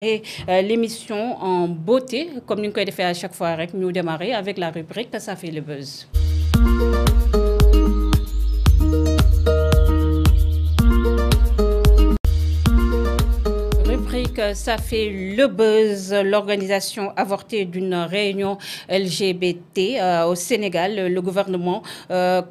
Et l'émission en beauté, comme nous l'avons fait à chaque fois, nous démarrer avec la rubrique Ça fait le buzz. Ça fait le buzz, l'organisation avortée d'une réunion LGBT au Sénégal. Le gouvernement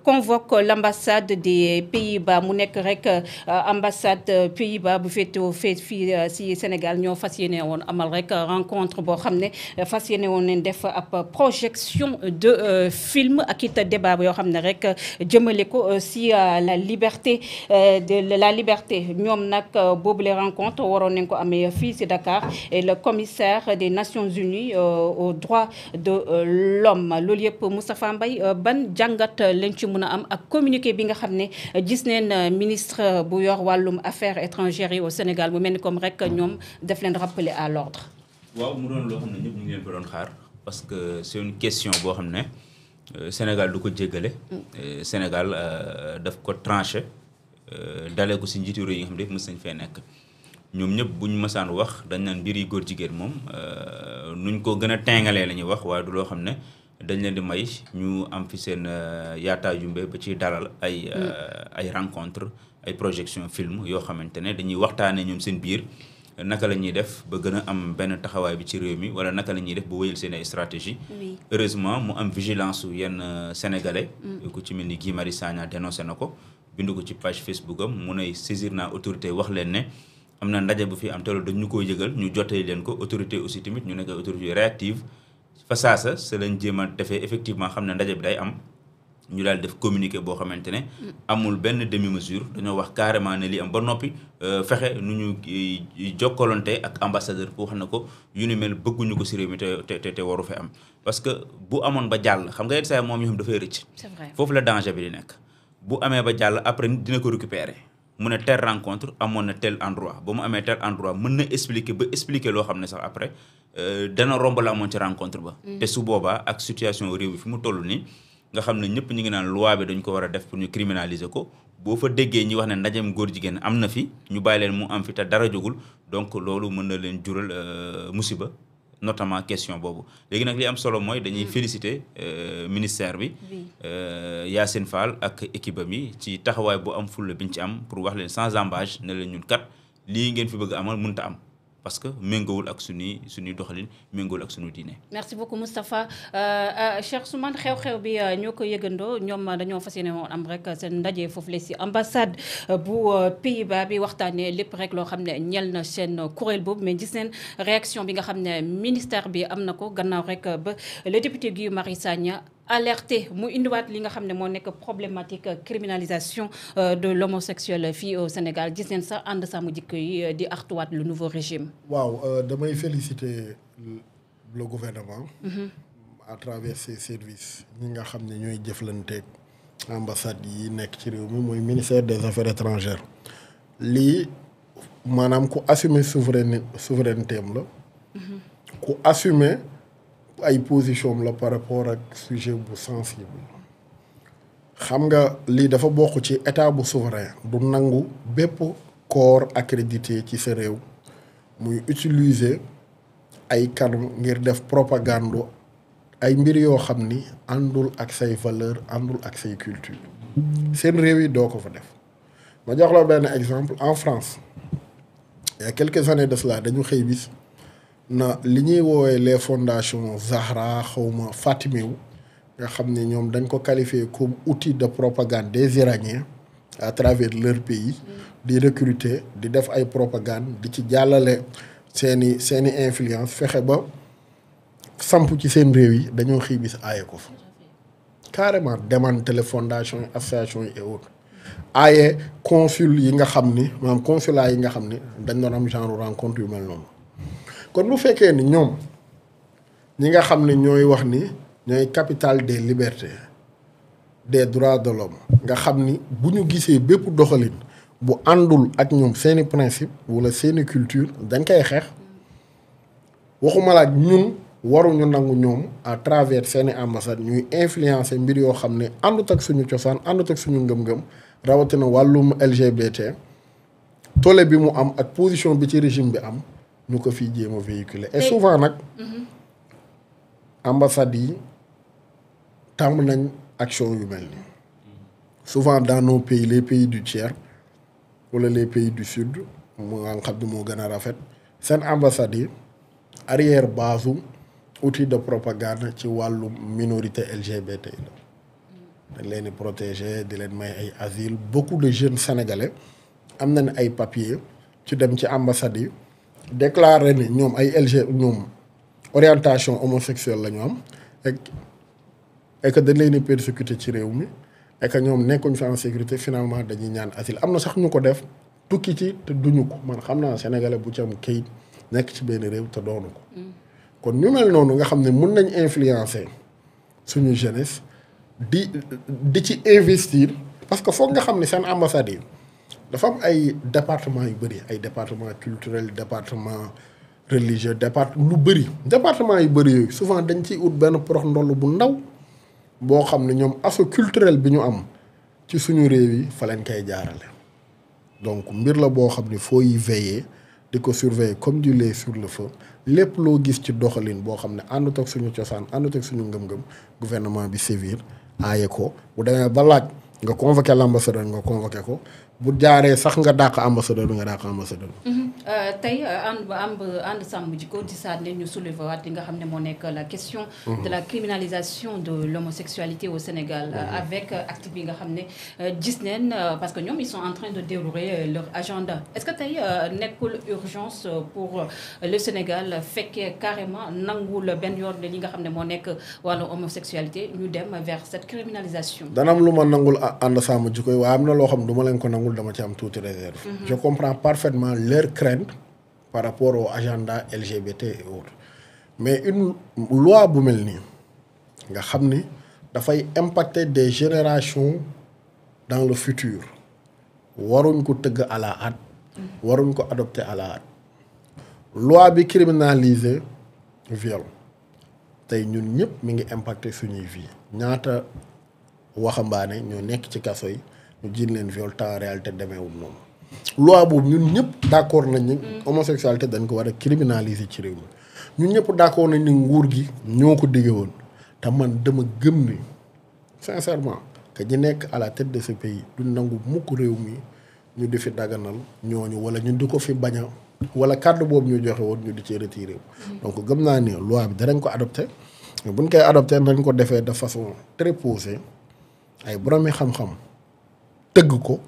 convoque l'ambassade des Pays-Bas. Mu nekk rek ambassade Pays-Bas bu féetewoo si Sénégal ñoo fas yéene woon amal rek rencontre boo xam ne fas yéene woon nañ def ab projection de film ak it débat yoo xam ne rek jëmale ko si la liberté de la liberté ñoom nag boobu les rencontres waroon nañ ko amee fii ci Dakar et le commissaire des Nations Unies aux droits de l'homme loolu yëpp Moustapha Mbaye ban jàngat lañ ci mën a am ak communiqué bi nga xam ne gis neen ministre bu yor wàllum affaires étrangères yi au Sénégal mu mel ni comme rek ñoom def leen rappeler à l'ordre. waaw mu doon loo xam ne ñëpp ñu ngi leen ko doon xaar parce que c'est une question boo xam ne Sénégal du ko jéggale Sénégal daf ko tranché dalee ko si njiitu réew yi nga xam ne mës nañ fee nekk ñoom ñëpp bu ñu mësaan wax dañ naan mbir yi góor jigéen moom nuñ ko gën a tengalee la ñuy wax waaye du loo xam ne dañ leen di may ñu am fi seen yaataa yumbe ba ci dalal ay rencontre ay projection film yoo xamante ne dañuy waxtaanee ñoom seen biir naka la ñuy def ba gën a am benn taxawaay bi ci réew mi wala naka la ñuy def ba wéyal seen ay stratégie heureusement mu am vigilance su yenn sénégalais ku ci mel ni Guy Marius Sagna dénoncé na ko bind ko ci page Facebook am mu ne saisir naa autorité wax leen ne am na ndaje bu fi am te loolu dañu koy yëgal ñu jotee leen ko autorité aussi tamit ñu nekk autorité réactive fa saasa se lañ jéem a defee effectivement xam ne ndaje bi day am ñu daal def communiqué boo xamante ne amul benn demi mesure dañoo wax carrément ne li am ba noppi fexe nu ñu jokkalante ak ambassadeur pour wax na ko yu ni mel bëgguñu ko si réew mi te waru fi am parce que bu amoon ba jàll xam nga yenn saa moom yoo xam dafay rëcc foofu la danger bi di nekk bu amee ba jàll après dina ko récupérer mu ne telle rencontre amoon na tel endroit ba mu amee tel endroit mën na expliquer loo xam ne sax après dana romb la amoon ci rencontre ba te su boobaa ak situation réew bi fi mu toll nii nga xam ne ñëpp ñu ngi naan loi bi dañ ko war a def pour ñu criminaliser ko boo fa déggee ñi wax ne ndajem góor jigéen am na fi ñu bàyyi leen mu am fi te dara jógul donc loolu mën na leen jural musiba notamment question boobu léegi nag li am solo mooy dañuy féliciter ministère bi Yacine Fall ak équipe am yi ci taxawaay bu am fulla biñ ci am pour wax leen sans embâche ne leen ñun kat lii ngeen fi bëgg amal mënta am parce que méngoowul ak suñuy doxalin méngoowul ak suñu diine. merci beaucoup Moustapha Cheikh Soumane xew-xew bi ñoo ko yëgandoo ñoom dañoo fas yéene woon am rek seen ndaje foofu la si ambassade bu Pays-Bas bi waxtaanee lépp rek loo xam ne ñel na seen kuréel boobu mais gis neen réaction bi nga xam ne ministère bi am na ko gannaaw rek ba le député Guy Marius Sagna alerté mu indiwaat li nga xam ne moo nekk problématique criminalisation de l'homosexuel fii au Sénégal gis neen sax ànd sàmm jikko yi di artuwaat le nouveau régime. waaw damay féliciter le gouvernement. à travers ses services ñi nga xam ne ñooy jëflanteeg ambassade yi nekk ci réew mi mooy ministère des affaires étrangères lii maanaam ku assumer souveraineté am la. ku assumer ay position la par rapport ak sujet bu sensible xam nga lii dafa bokk ci état bu souverain du nangu bépp corps accrédité ci sa réew muy utiliser ay kanam ngir def propagande ay mbir yoo xam ni àndul ak say valeur àndul ak say culture seen réew yi doo ko fa def ma jox la benn exemple en France il y a quelques années de cela dañu xëy bis na li ñuy woowee les fondations Zahra xawma Fatimiou nga xam ne ñoom dañ ko qualifié comme outil de propagande des Iraniens à travers leur pays di recruter di def ay propagande di ci jàllale seeni influence fexe ba samp ci seen réew yi dañoo xëy bis aaye ko fa carrément démanteler fondation yi association yi et autres aaye consul yi nga xam ni maanaam consulat yi nga xam ni dañ doon am genre rencontre yu mel noonu kon bu fekkee ni ñoom ñi nga xam ne ñooy wax ni ñooy capitale des libertés des droits de l'homme nga xam ni bu ñu gisee bépp doxalin bu àndul ak ñoom seeni principe wala seeni culture dañ koy xeex waxuma la ak ñun waruñu nangu ñoom à travers seeni ambassade ñuy influencer mbir yoo xam ne àndut ak suñu cosaan àndut ak suñu ngëm-ngëm rawatina wàllum LGBT tolle bi mu am ak position bi ci régime bi am ñu ko fiy jéem a véhiculer et souvent nag ambassades yi tàmm nañ action yu mel ni souvent dans nos pays les pays du tiers wala les pays du sud mu nga xam ne moo gën a rafet seen ambassades yi arrière base outil de propagande ci wàllu minorité LGBT la dañ leen di protéger di leen may ay asile beaucoup de jeunes sénégalais am nañ ay papiers ci dem ci ambassades yi déclaré ni ñoom ay ñoom orientation homosexuelle la ñu am et que dañ leen di persécuter ci réew mi et que ñoom nekkuñ fi en sécurité finalement dañuy ñaan asile am na sax ñu ko def tukki ci te duñu ko man xam naa sénégalais bu ci am kayit nekk ci benn réew te doonu ko kon ñu mel noonu nga xam ne mun nañ influencer suñu jeunesse di ci investir parce que foog nga xam ne seen ambassades yi dafa am ay département yu bëri ay département culturel département religieux lu bëri département yu bëri yooyu souvent dañ ciy ut benn porox ndoll bu ndaw boo xam ne ñoom asso culturel bi ñu am ci suñu réew yi fa leen koy jaarale donc mbir la boo xam ne foo yi veiller di ko surveiller comme du lait sur le feu lépp loo gis ci doxalin boo xam ne àndut ak suñu cosaan àndut ak suñu ngëm-ngëm gouvernement bi sévir aaye ko bu demee ba laaj nga convoqué l'ambassadeur nga convoqué ko bu jaaree sax nga dàq ambassadeur bi nga dàq ambassadeur bi. tey ànd sàmm jikko di saa ne ñu soulever waat li nga xam ne moo nekk la question. de la criminalisation de l'homosexualité au Sénégal. avec acte bi nga xam ne gis neen parce que ñoom ils sont en train de dérouler leur agenda est-ce que tey nekkul urgence pour le Sénégal fekkee carrément nangul benn yoon li nga xam ne moo nekk wàllu homosexualité ñu dem vers cette criminalisation. dana am lu ma nangul ànd sàmm jikko waaye am na loo xam du ma leen ko nangul dama ci am tuuti réserve. Je comprends parfaitement leur crainte par rapport au agenda LGBT et autres mais une loi bu mel nii nga xam ni dafay impacter des générations dans le futur waruñ ko tëgg à la hâte waruñ ko adopter à la hâte loi bi criminaliser viol tey ñun ñëpp mi ngi impacter suñuy vie ñaata waxambaane ñoo nekk ci kaso yi ñu jiin leen viol temps en réalité demeewul noonu loi boobu ñun ñëpp d'accord nañ ni homosexualité dañ ko war a criminaliser ci réew mi ñun ñëpp d'accord nañ ni nguur gi ñoo ko digge woon te man dama gëm ni sincèrement que ñi nekk à la tête de ce pays du nangu mukk réew mi ñu di fi daganal ñooñu wala ñu di ko fi bañ a wala kàddu boobu ñu joxe woon ñu di ci retiré donc gëm naa ni loi bi danañ ko adopté buñ koy adopté nañ ko defee de façon très posée ay boromi xam-xam tëgg ko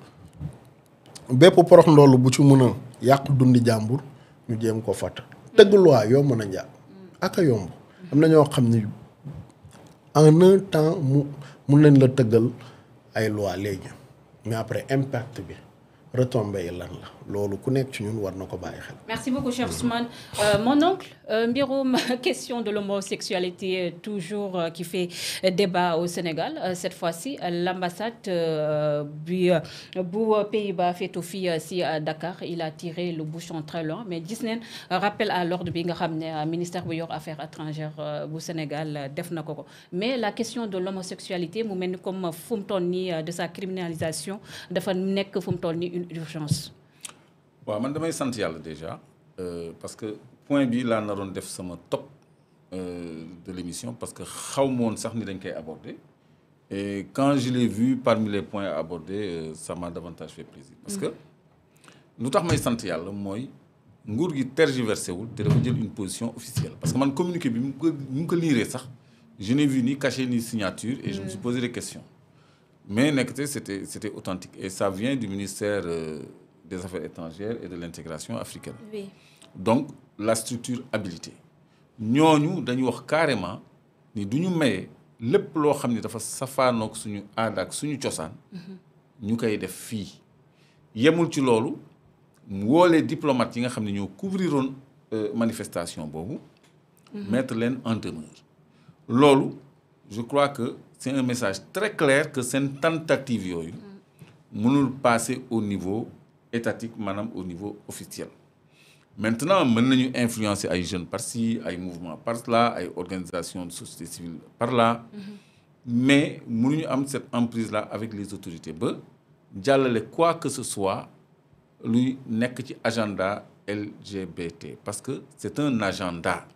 bépp porox ndoll bu ci mën a yàq dundi jàmbur ñu jéem ko fàtt tëgg loi yomb na njàpp ak a yomb am na ñoo xam ni en un temps mun nañ la tëggal ay loi léegi mais après impact bi retombé yi lan la loolu ku nekk ci ñun war na ko bàyyi xel. Merci beaucoup cher Ousmane. Mon oncle mbirum question de l'homosexualité toujours qui fait débat au Sénégal cette fois-ci l'ambassade bu Pays-Bas féetoo fii si Dakar il a tiré le bouchon très loin mais gis neen rappel à l'ordre bi nga xam ne ministère bu yor affaires étrangères bu Sénégal def na ko mais la question de l'homosexualité mu mel ni comme fu mu toll nii de sa criminalisation dafa nekk fu mu toll nii une urgence. waaw man damay sant yàlla déjà parce que point bi laa naroon def sama top de l'émission parce que xaw ma woon sax ni dañ koy aborder et quand je l'ai vu parmi les points à aborder ça m'a davantage fait plaisir parce que lu tax may sant yàlla mooy nguur gi tergiversé wul te dafa jël une position officielle parce que man communiqué bi mu ko liiree sax je n'ai vu ni cachet ni signature et je me suis posé des questions mais nekkte c'était authentique et ça vient du ministère des Affaires étrangères et de l'intégration africaine. Oui. Donc la structure habilitée ñooñu dañu wax carrément ni du ñu maye lépp loo xam ni dafa safaanoog suñu aada ak suñu cosaan ñu koy def fii yemul ci loolu mu woolee diplomates yi nga xam ne ñoo couvriroon manifestation boobu mettre leen en demeure loolu je crois que c'est un message très clair que seen tentative yooyu mënul passer au niveau étatique maanaam au niveau officiel maintenant mën nañu influencer ay jeunes par-ci ay mouvements par-là ay organisations de société civile par-là mais mënuñu am cette emprise là avec les autorités ba jàllale quoi que ce soit luy nekk ci agenda LGBT parce que c'est un agenda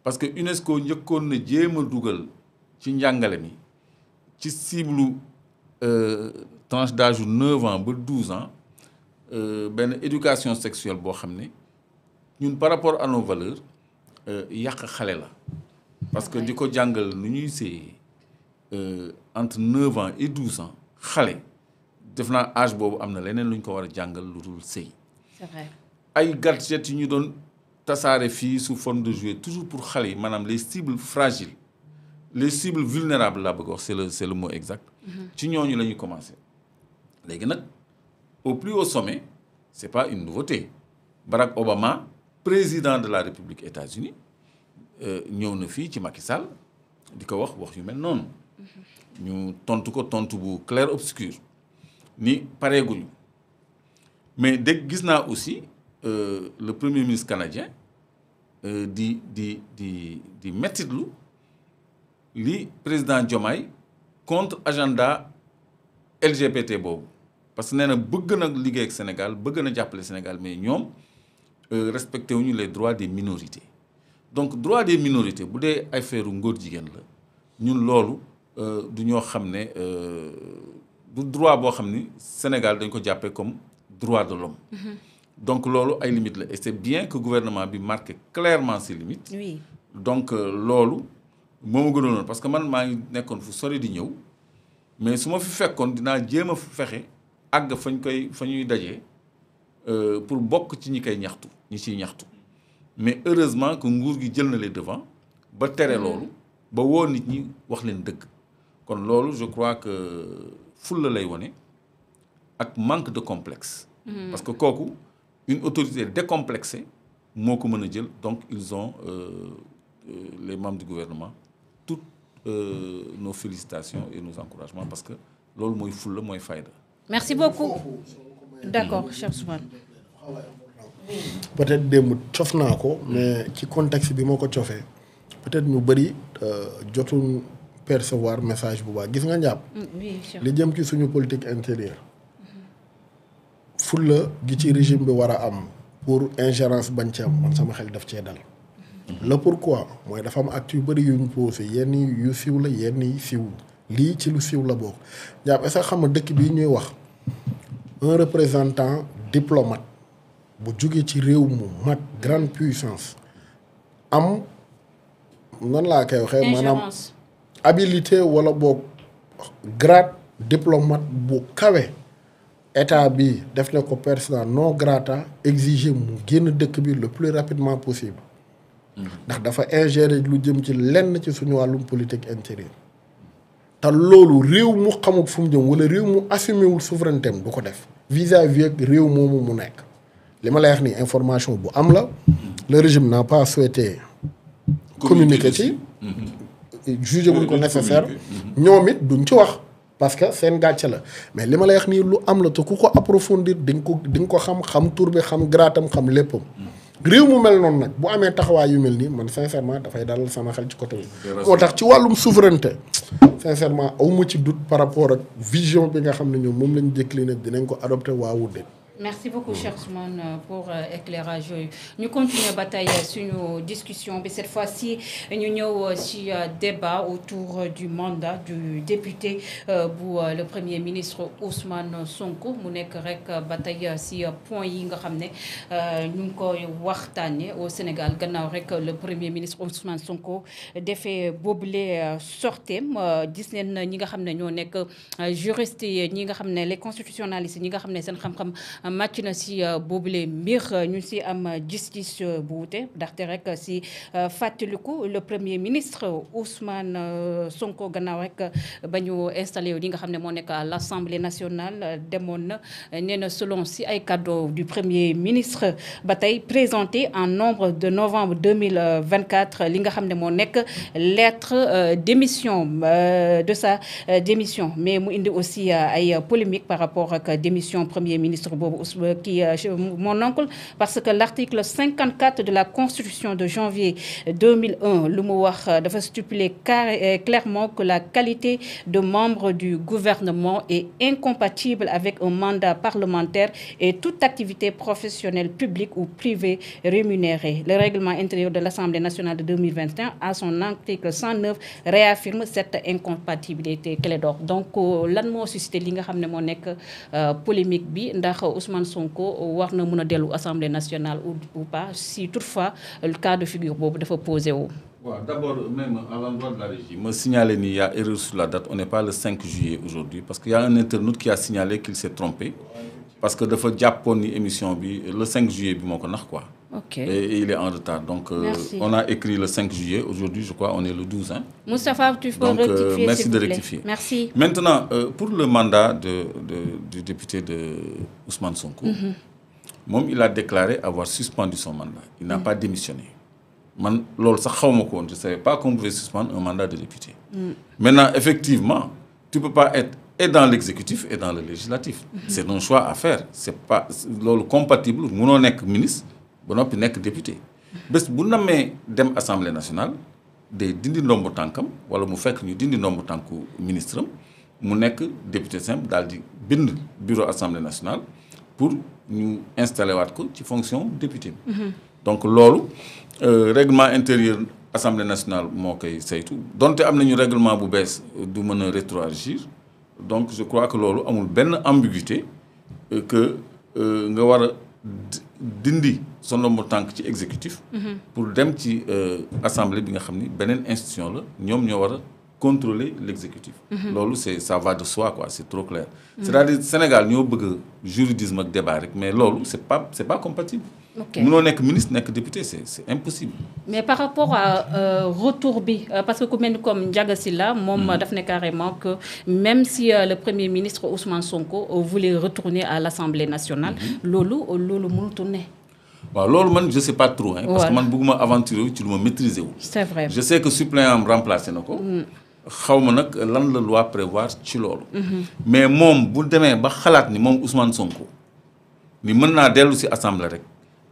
parce que UNESCO njëkkoon na jéem a dugal ci njàngale mi ci cible tranche d'âge 9 ans ba 12 ans benn éducation sexuelle boo xam ne ñun par rapport à nos valeurs yàq xale la parce que di ko jàngal nu ñuy séyee entre 9 ans et 12 ans xale def naa âge boobu am na leneen lu ñu ko war a jàngal lu dul sëy. C'est vrai. ay gadget yi ñu doon tasaare fii sous forme de jouet toujours pour xale yi maanaam les cibles fragiles les cibles vulnérables laa bëgg wax c'est le mot exact. ci ñooñu la ñuy commencer. léegi nag au plus haut sommet c'est pas une nouveauté Barack Obama président de la République États-Unis ñëw na fii ci Macky Sall di ko wax yu mel noonu. ñu tontu ko tontu bu clair obscur ni pareeguñu mais dégg gis naa aussi le premier ministre canadien di mettitlu li président Diomaye contre agenda LGBT boobu parce que nee na bëgg na liggéey ak Sénégal bëgg na jàppale Sénégal mais ñoom respecté wuñu les droits des minorités donc droit des minorités bu dee affaire ngóor jigéen la ñun loolu du ñoo xam ne du droit boo xam ni Sénégal dañ ko jàppee comme droit de l'homme donc loolu ay limites la et c'est bien que gouvernement bi marque clairement ses limites. Oui. Donc loolu moo ma gënoon parce que man maa ngi nekkoon fu sori di ñëw mais su ma fi fekkoon dinaa jéem a fexe àgg fa ñuy dajee pour bokk ci ñi ciy ñaxtu mais heureusement que nguur gi jël na les devants ba tere loolu ba woo nit ñi wax leen dëgg kon loolu je crois que fulla lay wone ak manque de complexe. Parce que kooku une autorité décomplexée moo ko mën a jël donc ils ont les membres du gouvernement toutes nos félicitations et nos encouragements parce que loolu mooy fulla mooy fayda. Merci beaucoup. D'accord, cher Ousmane. peut-être démb cof naa ko mais ci contexte bi moo ko cofee peut-être ñu bëri jotul percevoir message bu baax gis nga njàpp li jëm ci suñu politique intérieure fulla gi ci régime bi war a am pour ingérence bañ ci am man sama xel daf cee dal le pourquoi mooy dafa am acte yu bëri yuñ posé yenn yu siw la yenn yi siw lii ci lu siw la bokk njàpp est-ce que xam nga dëkk bi ñuy wax un représentant diplomate bu jógee ci réew mu mat grande puissance am nan laa koy waxee maanaam habilité wala boog grade diplomate bu kawe état bi def na ko persona non grata exiger mu génn dëkk bi le plus rapidement possible ndax dafa ingérer lu jëm ci lenn ci suñu wàllum politique intérieure te loolu réew mu xamul fu mu jëm wala réew mu assumé wul souveraineté am du ko def vis-à-vis ak réew moomu mu nekk li ma lay wax ni information bu am la le régime n'a pas souhaité communiquer ci jugé wuñ ko nécessaire ñoom it duñ ci wax parce que seen gàcce la mais li ma lay wax nii lu am la te ku ko approfondir di nga ko xam tur bi xam gratam xam léppam réew mu mel noonu nag bu amee taxawaay yu mel nii man sincèrement dafay dalal sama xel ci côté bi moo tax ci wàllum souveraineté sincèrement awma ci doute par rapport ak vision bi nga xam ne ñoom moom lañ décliné dinañ ko adopté waawudde. Merci beaucoup, cher Ousmane, pour éclairage. Nous continuons la bataille sur nos discussions, mais cette fois-ci, nous avons aussi débat autour du mandat du député pour le Premier ministre Ousmane Sonko. Nous avons bataille sur point yi nga xamné ñu ko waxtané au Sénégal gannaaw rek le Premier ministre Ousmane Sonko défé boobule sortem gis neen ñi nga xamné ñoo nek juriste ñi nga xamné les constitutionnalistes ñi nga xamné seen xam-xam màcc na si boobule mbir ñu si am gis-gis bu wute ndaxte rek si fàttaliku le premier ministre Ousmane Sonko gannaaw rek ba ñu installé li nga xam ne moo nekk à l'Assemblée nationale demoon na nee na selon si ay cadeau du premier ministre ba tey présenté en nombre de novembre 2024 li nga xam ne moo nekk lettre démission de sa démission mais mu indi aussi ay polémique par rapport ak démission premier ministre boobu mon oncle, parce que l'article 54 de la Constitution de janvier 2001, le mot dafa stipuler clairement que la qualité de membre du gouvernement est incompatible avec un mandat parlementaire et toute activité professionnelle publique ou privée rémunérée. Le règlement intérieur de l'Assemblée nationale de 2021, à son article 109, réaffirme cette incompatibilité Clédor. Donc lan moo suscité li nga xam ne moo nekk polémique bi ndax Ousmane Sonko war na mën a dellu Assemblée nationale ou pas, si toutefois le cas de figure boobu dafa posé wu. D'abord, même à l'endroit de la régie, me signaler qu'il y a erreur sur la date. On n'est pas le 5 juillet aujourd'hui parce qu'il y a un internaute qui a signalé qu'il s'est trompé parce que dafa jàppoon ni émission bi le 5 juillet bi moo ko nax quoi. Ok. Et il est en retard. Donc, on a écrit le 5 juillet. Aujourd'hui, je crois, on est le 12. Hein. Moustapha, tu peux rectifier, merci s'il de vous plaît. rectifier. Merci. Maintenant, pour le mandat du député de Ousmane Sonko, il a déclaré avoir suspendu son mandat. Il n'a pas démissionné. Je ne savais pas qu'on pouvait suspendre un mandat de député. Maintenant, effectivement, tu ne peux pas être et dans l'exécutif et dans le législatif. C'est un choix à faire. Ce n'est pas compatible. Nous sommes ministre. Bon, puis nek député. Bés bu namé dem assemblée nationale day dindi ndombo tankam wala mu fekk ñu dindi ndombo tanku ministre mu nek député simple dal di bind bureau assemblée nationale pour ñu installer waat ko ci fonction député. Donc lolu règlement intérieur assemblée nationale moo koy saytu donte am nañu règlement bu bees du mën a rétroagir. Donc je crois que lolu amul benn ambiguïté que nga war a dindi son nombre tank ci exécutif pour dem ci assemblée bi nga xamni benen institution la ñom ñoo wara contrôler l'exécutif. Lolu ça va de soi quoi, c'est trop clair. C'est-à-dire Sénégal ñoo bëgg juridisme ak débat rek mais lolu c'est pas compatible. Mënoo nek ministre nek député, c'est impossible. Mais par rapport à retour bi parce que comme Ndiaga Sylla mom daf né carrément que même si le premier ministre Ousmane Sonko voulait retourner à l'Assemblée nationale, lolu mënu tourner. Je ne sais pas trop, hein, parce que je ne aventurer, tu dois maîtriser. C'est vrai. Je sais que suppléant me remplacer. Je ne sais pas la loi prévoir ci lolu. Mais mom bu démé ba xalat ni mom Ousmane Sonko ni mën na délu ci assemblée rek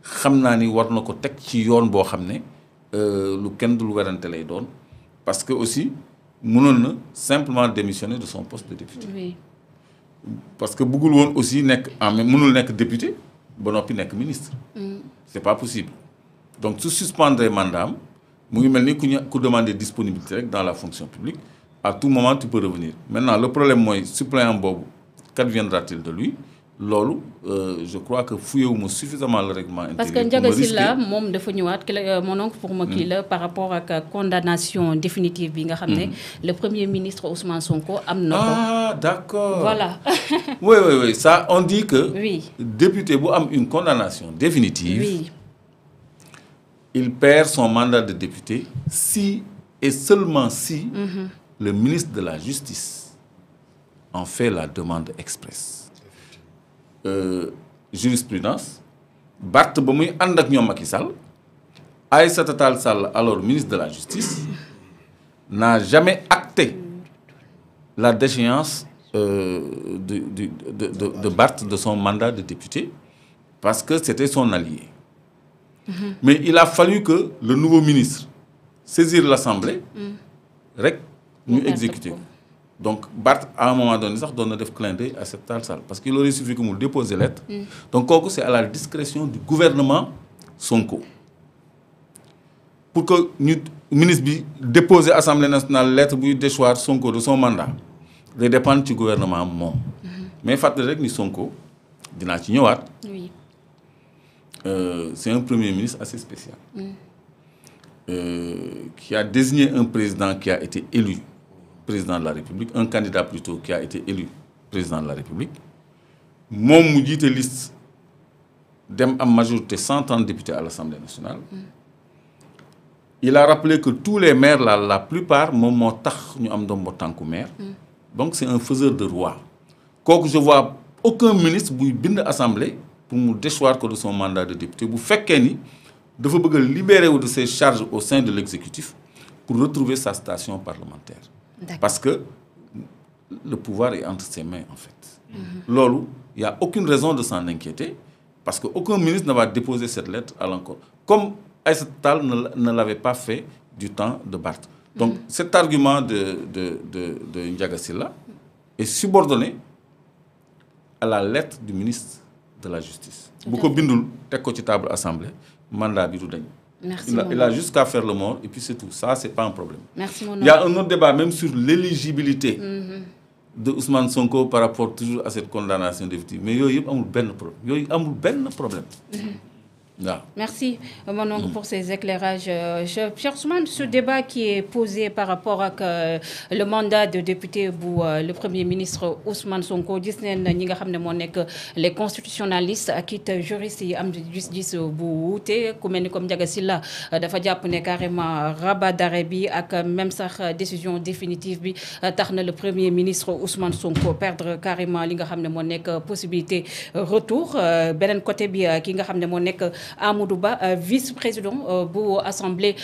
xamna ni war nako tek ci yoon bo xamné lu kenn dul wérante lay doon parce que aussi mënon na simplement démissionner de son poste de député. Oui. Parce que bëggul won aussi nek mënul nek député ba nopi nek ministre. C'est pas possible. Donc su suspendre mandat mu ngi melni ku demander disponibilité rek dans la fonction publique, à tout moment tu peux revenir. Maintenant le problème moy suppléant bobu qu'adviendra-t-il de lui? Lolu je crois que fouillewuma suffisamment le règlement intérieur. Parce que Ndiaga Sylla mom dafa ñëwaat mon oncle pour ma kii la par rapport à la condamnation définitive bi nga xamné le premier ministre Ousmane Sonko am na ko. Ah d'accord. Voilà. Oui, ça on dit que oui. Député bu am une condamnation définitive. Oui. Il perd son mandat de député si et seulement si le ministre de la Justice en fait la demande expresse. Jurisprudence, Barth ba muy and ak ñom Macky Sall, Aïssata Tall Sall alors ministre de la Justice n'a jamais acté la déchéance de Barth de son mandat de député parce que c'était son allié. Mais il a fallu que le nouveau ministre saisisse l'Assemblée rek ñu exécuter. Donc Barth à un moment donné sax doon na def clin d'œil à cette Tall Sall parce qu'il aurait suffi que mu déposer lettre. Donc c'est à la discrétion du gouvernement Sonko. Pour que le ministre bi déposer Assemblée nationale lettre buy déchoir Sonko de son mandat day dépendre du gouvernement moom. Mais fàttali rek ni Sonko dinaa ci ñëwaat. Oui. C'est un premier ministre assez spécial. Qui a désigné un président qui a été élu président de la République, un candidat plutôt qui a été élu président de la République. Mon mu jité liste dem am majorité 130 députés à l'Assemblée nationale. Il a rappelé que tous les maires la plupart mom mo tax ñu am dombo tanku maire. Donc c'est un faiseur de roi. Kooku je vois aucun ministre buy bind assemblée pour mu déchoir de son mandat de député bu fekké ni dafa bëgg libérer de ses charges au sein de l'exécutif pour retrouver sa station parlementaire. Parce que le pouvoir est entre ses mains, en fait. Loolu, il n'y a aucune raison de s'en inquiéter parce qu'aucun ministre ne va déposer cette lettre à l'encontre. Comme Aïssata Tall ne l'avait pas fait du temps de Barth. Donc, cet argument de Ndiaga Sylla est subordonné à la lettre du ministre de la Justice. Beaucoup bindul tek ko ci table assemblée mandat bi du dañ. Merci. Il a juste qu'à faire le mort et puis c'est tout. Ça, c'est pas un problème. Merci mon Il y a un autre débat même sur l'éligibilité de Ousmane Sonko par rapport toujours à cette condamnation de victime. Mais il y a un problème. Non. Merci, mon oncle, pour ces éclairages. Cher Ousmane, ce débat qui est posé par rapport à le mandat de député pour le Premier ministre Ousmane Sonko, les constitutionnalistes ak it juristes yi am gis-gis bu wuute ku mel ni comme Ndiaga Sylla dafa jàpp ne carrément rabat d'arrêt bi ak même sax décision définitive bi tax na le Premier ministre Ousmane Sonko perdre carrément li nga xam ne moo nekk possibilité retour beneen côté bi ki nga xam ne moo nekk Amadou Ba vice-président bu assemblée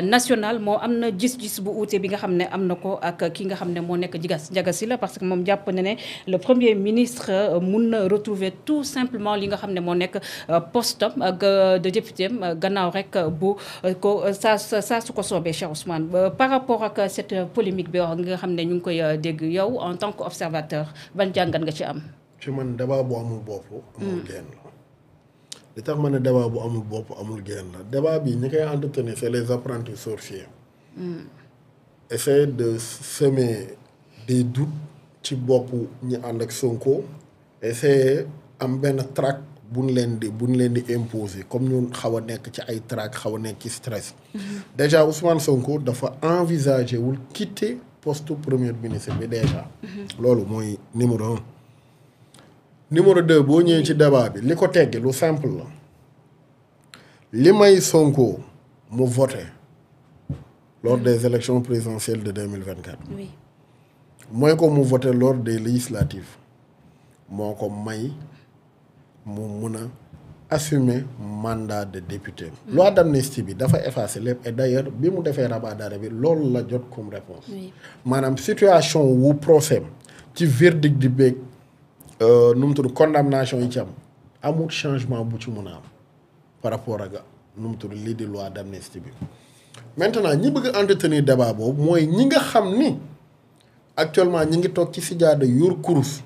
nationale moo am na gis-gis bu uute bi nga xam ne am na ko ak ki nga xam ne moo nekk Ndiaga Sylla parce que moom jàpp na ne le premier ministre mun na retrouver tout simplement li nga xam ne moo nekk poste de député gannaaw rek bu ko saa su ko soobee Cheikh Ousmane par rapport ak cette polémique bi nga xam ne ñu ngi koy dégg yow en tant qu'observateur ban jàngat nga ci am. ci man débat bu amul bopp amul génn la. li tax ma ne débat bu amul bopp amul génn la débat bi ñi koy entretenir c'est les apprentis sorciers. Essayer de semer des doutes ci boppu ñi ànd ak Sonko. Essayer am benn trac buñ leen di imposer comme ñun xaw a nekk ci ay trac xaw a nekk ci stress. Déjà Ousmane Sonko dafa envisager wul quitter poste premier ministre bi déjà. loolu mooy numéro 1. numéro 2 boo ñëwee ci débat bi li ko teggi lu simple la li may Sonko mu voté lors des élections présidentielles de 2024. Oui. mooy ko mu voté lors des législatives moo ko may mu mun a assumer mandat de député. loi d'amnistie bi dafa effacer lépp et d'ailleurs bi mu defee rabat d'arrêt bi loolu la jot comme réponse. maanaam situation wu procès ci verdict di beeg. nu mu tudd condamnation yi ci am amul changement bu ci mun a am par rapport ak nu mu tudd lii di loi d'amnistie bi maintenant ñi bëgg entretenir débat boobu mooy ñi nga xam ni actuellement ñi ngi toog ci sijaada yor kurus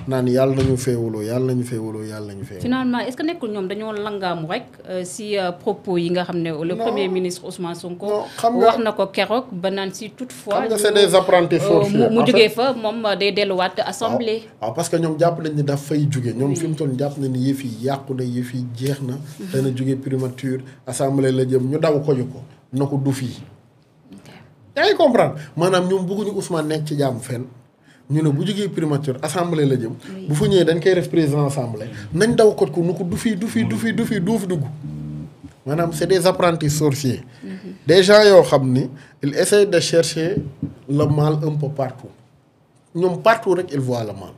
naan yàlla nañu féewuloo yàlla nañu féewuloo yàlla nañu féewuloo. finalement est-ce que nekkul ñoom dañoo langaamu rek si propos yi nga xam ne le premier ministre Ousmane Sonko. wax na ko keroog ba naan si toutefois. xam nga c'est des apprentis sorciers. mu jugee fa moom day delluwaat assemblée. waaw parce que ñoom jàpp nañ ni daf fay jugee. ñoom fi mu toll jàpp nañ ni yëf yi yàqu na yëf yi jeex na. dana jugee primature assemblée la jëm ñu daw ko na ko du fii. yaa ngi comprendre maanaam ñoom bëgguñu Ousmane nekk ci jàmm fenn. ñu ne bu jógee primature assemblée la jëm. bu fa ñëwee dañ koy def président assemblée. nañ daw ko nu ko du fi dugg. maanaam c'est des apprentis sorciers. des gens yoo xam ni ils essayent de chercher le mal un peu partout. ñoom partout rek ils voient le mal.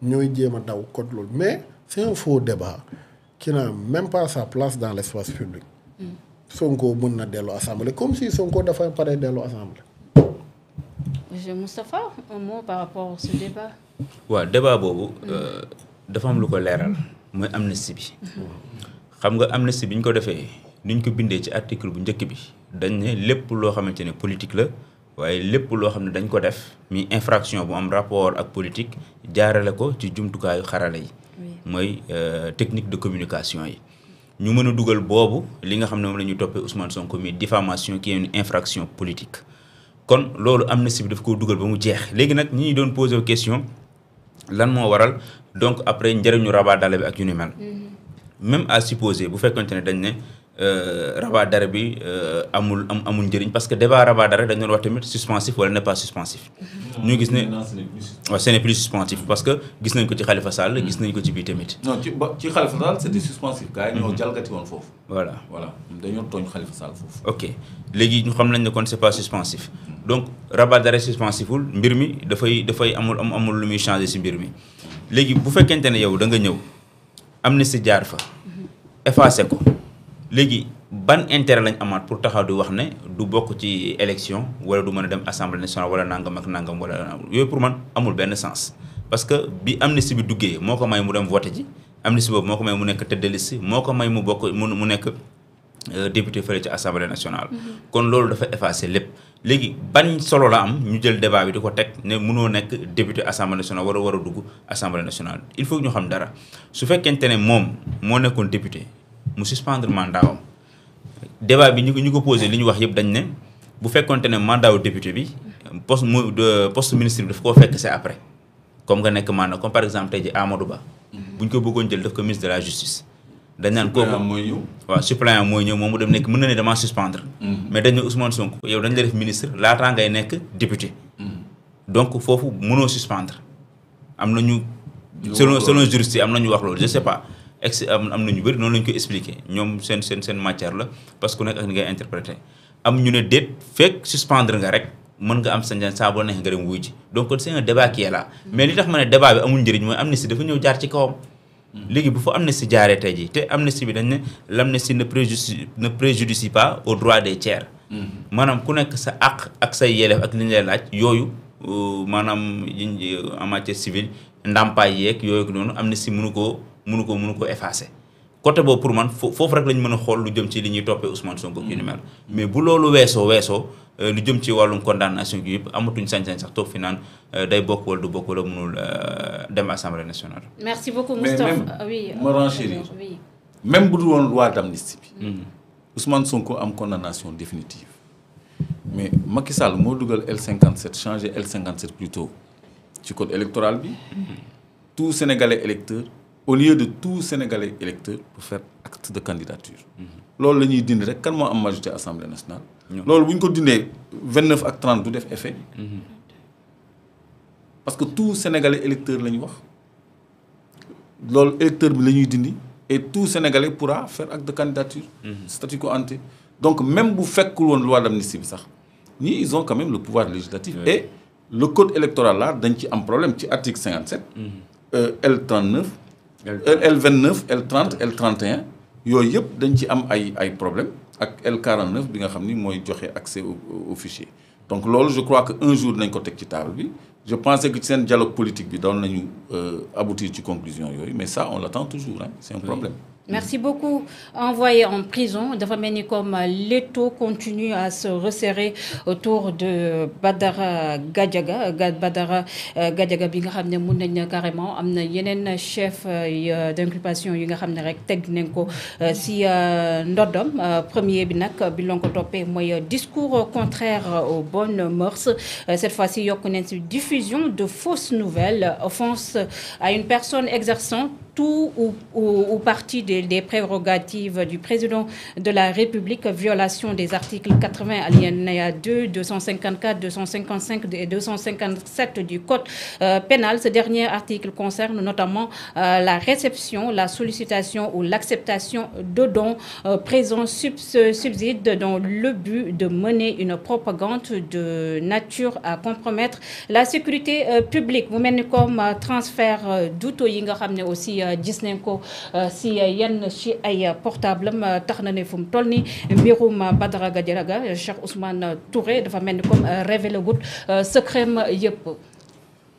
ñooy jéem a daw code loolu mais c'est un faux débat qui n'a même pas sa place dans l'espace public. Sonko mën na dellu assemblée comme si Sonko dafay pare dellu assemblée. Monsieur Moustapha, un mot par rapport à ce débat. waaw débat boobu dafa am lu ko leeral mooy amnistie bi xam nga amnistie bi ñu ko defee ni ñu ko bindee ci article bu njëkk bi dañ ne lépp loo xamante ne politique la waaye lépp loo xam ne dañ ko def mi infraction bu am rapport ak politique jaarale ko ci jumtukaayu xarala yi mooy technique de communication yi ñu mën a dugal boobu li nga xam ne moom la ñuy toppee Ousmane Sonko mi diffamation qui est une infraction politique kon loolu amnistie bi daf ko dugal ba mu jeex léegi nag ñi doon poser question lan moo waral donc après njëriñu rabat d'arrêt bi ak yu ni mel même à supposer bu fekkante ne dañ ne rabat d'arrêt bi amul njëriñ parce que débat rabat d'arrêt dañ doon wax tamit suspensif wala n'est pas suspensif ñu gis ne waaw ce n'est plus suspensif parce que gis nañ ko ci Khalifa Sall gis nañ ko ci bii tamit non ci Khalifa Sall c'était suspensif gars yi ñoo jalgati woon foofu voilà dañoo tooñ Khalifa Sall foofu ok léegi ñu xam nañ ne kon c'est pas suspensif donc rabat d'arrêt suspensiful mbir mi dafay amul lu muy changer ci mbir mi léegi bu fekkente ne yow da nga ñëw amnistie jaar fa effacer ko léegi ban intérêt lañ amaat pour taxaw di wax ne du bokk ci élection wala du mën a dem assemblée nationale wala nangam ak nangam wala yooyu pour man amul benn sens parce que bi amnistie bi duggee moo ko may mu dem voté ji amnistie boobu moo ko may mu nekk tête de liste moo ko may mu bokk mu nekk député fële ci assemblée nationale. kon loolu dafa effacé lépp léegi ban solo la am ñu jël débat bi di ko teg ne mënoo nekk député assemblée nationale war a dugg assemblée nationale il faut que ñu xam dara su fekkente ne moom moo nekkoon député mu suspendre mandat am débat bi ñu ko posé li ñu wax yëpp dañ ne bu fekkonte ne mandat wu député bi poste ministre bi daf koo fekk c'est après comme nga nekk mandat comme par exemple tey ji Amadou Ba. bu ñu ko bëggoon jël def ko ministre de la justice. dañ naan kooku waaw suppléant mooy ñëw moom mu dem nekk mën na ne dama suspendre. mais dañ ne Ousmane Sonko yow dañ la def ministre laataa ngay nekk député. donc foofu mënoo suspendre am na ñu. selon juriste yi am na ñu wax loolu je sais pas am na ñu bëri noonu la ñu koy expliquer ñoom seen matière la parce que ku nekk ak ni ngay interpréter am ñu ne déet fekk suspendre nga rek mën nga am sañ-sañ saa boo neexee nga dem wuy ji donc c'est un débat qui est là. mais li tax ma ne débat bi amul njëriñ mooy amnistie dafa ñëw jaar ci kawam. léegi bu fa amnistie jaaree tey jii te amnistie bi dañ ne l'amnistie ne préjudicie pas aux droits des tiers. maanaam ku nekk sa àq ak say yelleef ak li ñu lay laaj yooyu maanaam en matière civile ndàmpaay yeeg yooyu noonu amnistie mënu ko effacer. côté boobu pour man foofu rek lañ mën a xool lu jëm ci li ñuy toppee Ousmane Sonko yu ni mel mais bu loolu weesoo lu jëm ci wàllum condamnation gi yëpp amatuñ sañ-sañ sax toog fi naan day bokk wala du bokk wala mënul dem assemblée nationale. merci beaucoup Moustapha. Oui, ma renchérir même bu dul woon loi d'amnistie bi. Ousmane Sonko am condamnation définitive. mais Macky Sall moo dugal L57 changé L57 plutôt ci code électoral bi. tout Sénégalais électeur au lieu de tout Sénégalais électeur pour faire acte de candidature. loolu la ñuy dindi rek kan moo am majorité assemblée nationale. loolu bu ñu ko dindee 29 ak 30 du def effet. parce que tout Sénégalais électeur la ñu wax loolu électeur bi la ñuy dindi et tout Sénégalais pourra faire acte de candidature. statu quo ante donc même bu fekkul woon loi d'amnistie bi sax ñii ils ont quand même le pouvoir législatif. et le code électoral là dañ ci am problème ci article 57. L39. L29 L30 L31 yooyu yëpp dañ ci am ay problème ak L49 bi nga xam ni mooy joxe accès au fichier donc loolu je crois que un jour nañ ko teg ci table bi je pensais que ci seen dialogue politique bi doon nañu aboutir ci conclusion yooyu mais ça on l'attend toujours hein c'est un problème. Merci beaucoup. Envoyé en prison, dafa mel ni comme l'étau continue à se resserrer autour de Badara Gadiaga bi nga xam ne mun nañ carrément am na yeneen chef d'inculpation yi nga xam ne rek teg nañ ko si ndoddom premier bi nag bi lon ko toppee mooy discours contraire aux bonnes mœurs cette fois-ci yokk nañ si diffusion de fausses nouvelles, offense à une personne exerçant tout ou partie des prérogatives du président de la République, violation des articles 80 alinéa 2, 254, 255 et 257 du Code pénal. Ce dernier article concerne notamment la réception, la sollicitation ou l'acceptation de dons présents subsides dans le but de mener une propagande de nature à compromettre la sécurité publique. Mu mel ni comme transfert d'oto yi nga xam ne aussi gis nañ ko si yenn ci ay portable am tax na ne fu mu toll ni mbirum Badara Gadiaga Cheikh Ousmane Touré dafa mel ni comme révélé wut secret yëpp.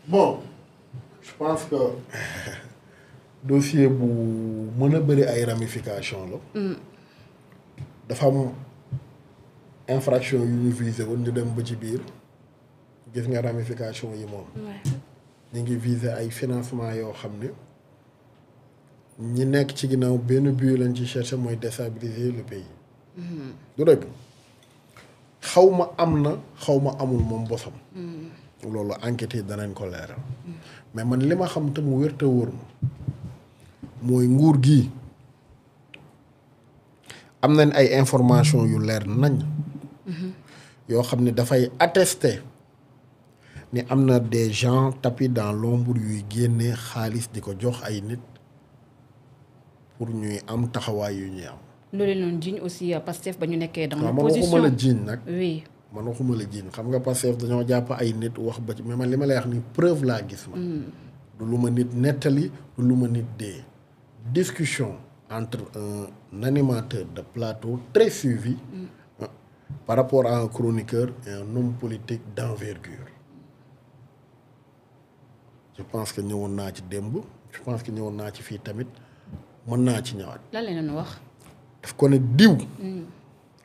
Bon, je pense que dossier bu mën a bëri ay ramifications la. dafa am infraction yu ñu visé woon ñu dem ba ci biir gis nga ramification yi moom. ñu ngi visé ay financement yoo xam ne. ñi nekk ci ginnaaw benn but lañ ci chercher mooy déstabiliser le pays. du dëgg xaw ma am na xaw ma amul moom bosam. loolu enquête yi danañ ko leeral. mais man li ma xam te mu wér te wóor ma mooy nguur gi am nañ ay information yu leer nañ. yoo xam ne dafay attester ni am na des gens tapis dans l'ombre yuy génne xaalis di ko jox ay nit. pour ñuy am taxawaay yu ñuy am. loolu noonu jiiñ aussi Pastef ba ñu nekkee dans l'opposition. man waxuma la jiiñ nag. oui man waxuma la jiiñ xam nga Pastef dañoo jàpp ay nit wax ba ci mais man li ma lay wax ni preuve laa gis man. du lu ma nit nettali du lu ma nit dee. discussion entre un animateur de plateau très suivi. par rapport à un chroniqueur et un homme politique d'envergure. je pense que ñëwoon naa ci démb je pense que ñëwoon naa ci fii tamit mën naa ci ñëwaat. lan la leen wax. daf ko ne diw.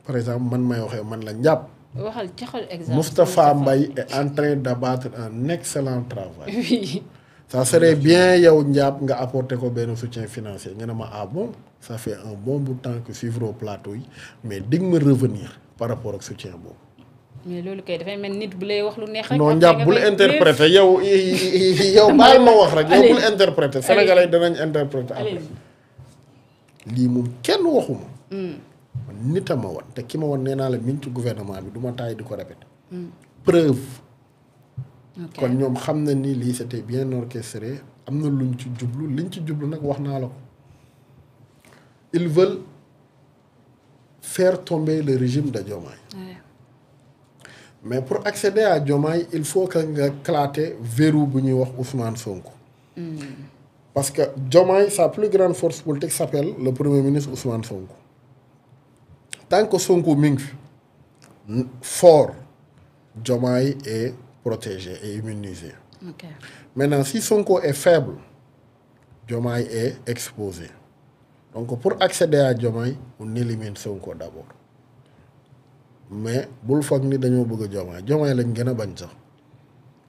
par exemple man may waxee man la njàpp. waxal joxal exemple. Moustapha Mbaye est en train d'abattre un excellent travail. Oui. Ça serait bien yow njàpp nga apporter ko benn soutien financier nga ne ma ah bon ça fait un bon bout de temps que suivre au plateau yi mais dig ma revenir par rapport ak soutien boobu. mais loolu kay dafay mel nit bu lay wax lu neex rek. non njàpp bul interpréter yow baal ma wax rek. yow bul interpréter sénégalais yi danañ interpréter après. lii moom kenn waxuma. man nit a ma wan te ki ma wan nee naa la mi ngi ci gouvernement bi du ma taay di ko répéter. preuve. kon ñoom xam na ni lii c'était bien orchestré am na luñ ci jublu liñ ci jublu nag wax naa la ko. ils veulent faire tomber le régime de Diomaye. Mais pour accéder à Diomaye il faut que nga éclater verrou bu ñuy wax Ousmane Sonko. Parce que Diomaye sa plus grande force politique s'appelle le premier ministre Ousmane Sonko. Tant que Sonko mi ngi fi fort Diomaye est protégé et immunisé. Okay. Maintenant si Sonko est faible Diomaye est exposé. Donc pour accéder à Diomaye on élimine Sonko d'abord. Mais bul foog ni dañoo bëgg a Diomaye lañ gën a bañ sax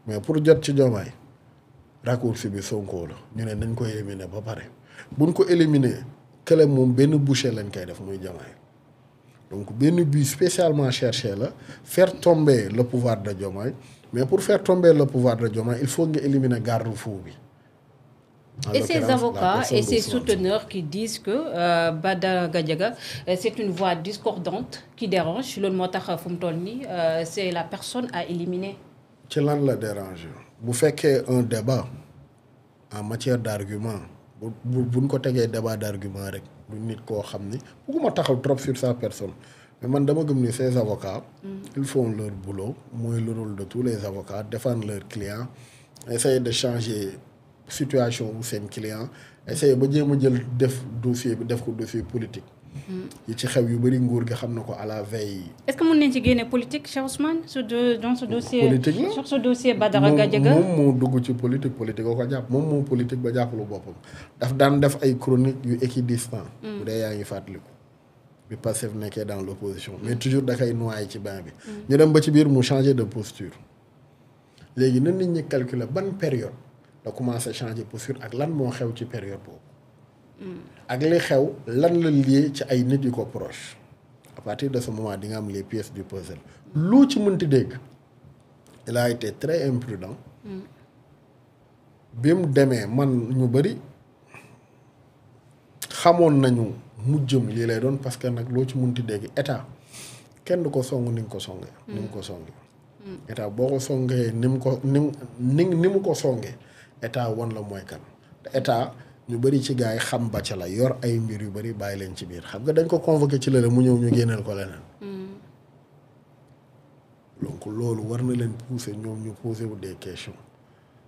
mais pour jot ci Diomaye raccourci bi Sonko la ñu ne nañ ko éliminer ba pare buñ ko éliminer kële moom benn bouchée lañ koy def muy Diomaye donc benn but spécialement cherché la faire tomber le pouvoir de Diomaye mais pour faire tomber le pouvoir de Diomaye il faut nga éliminer garde-fou bi. Et ces avocats et ces souteneurs qui disent que Badara Gadiaga c'est une voix discordante qui dérange loolu moo tax fu mu toll nii c'est la personne à éliminer. ci lan la dérange bu fekkee un débat en matière d'argument buñ ko tegee débat d'argument rek du nit koo xam ni bugguma taxaw trop sur sa personne mais man dama gëm ni ces avocats ils font leur boulot mooy le rôle de tous les avocats défendre leurs clients essayer de changer situation wu seen client essayer ba jéem a jël def dossier bi def ko dossier politique. yi ci xew yu bëri nguur gi xam na ko à la veille. Est-ce que mën nañ ci génne politique Cheikh Ousmane dans ce dossier. politique la sur ce dossier Badara Gadiaga. moom moo dugg ci politique ko jàpp moom moo politique ba jàppalu boppam daf daan def ay chroniques yu équidistant. bu dee yaa ngi fàttaliku. bi Pastef nekkee dans l'opposition mais toujours da koy noyyi ci bain bi. ñu dem ba ci biir mu changer de posture. léegi na nit ñi calculer ban période. da commencé changer posture ak lan moo xew ci période boobu. ak li xew lan la lié ci ay nit yu ko proche à partir de ce moment di nga am les pièces du puzzle loo ci mënti dégg il a été très imprudent. bi mu demee man ñu bëri xamoon nañu mujjëm lii lay doon parce que nag loo ci mënti dégg état kenn du ko song ni nga ko songee. ni mu ko songee. état boo ko songee ni mu ko songee. état won la mooy kan te état ñu bëri ci gars yi xam ba ca la yor ay mbir yu bëri bàyyi leen ci biir xam nga dañ ko convoqué ci lële mu ñëw ñu génneel ko leneen. donc loolu war na leen pousser ñoom ñu poser wu des questions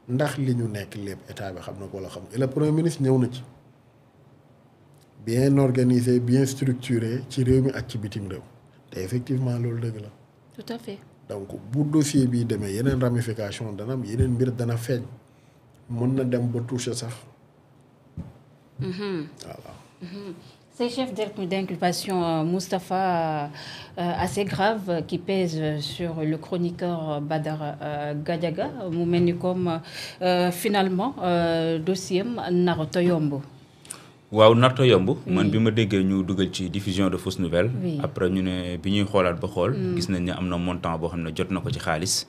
ndax li ñu nekk lépp état bi xam na ko la xam et le premier ministre ñëw na ci bien organisé bien structuré ci réew mi ak ci bitim réew te effectivement loolu dëgg la. tout à fait. donc bu dossier bii demee yeneen ramification dana am yeneen mbir dana feeñ. mën na dem ba toucher sax. Voilà. Ces chefs d'inculpation Moustapha assez graves qui pèsent sur le chroniqueur Badara Gadiaga mu mel ni comme finalement dossier am narata yomb. waaw narta yomb man bi ma déggee ñu dugal ci diffusion de fausses nouvelles. après ñu ne bi ñuy xoolaat ba xool. gis nañ ne am na montant boo xam ne jot na ko ci xaalis.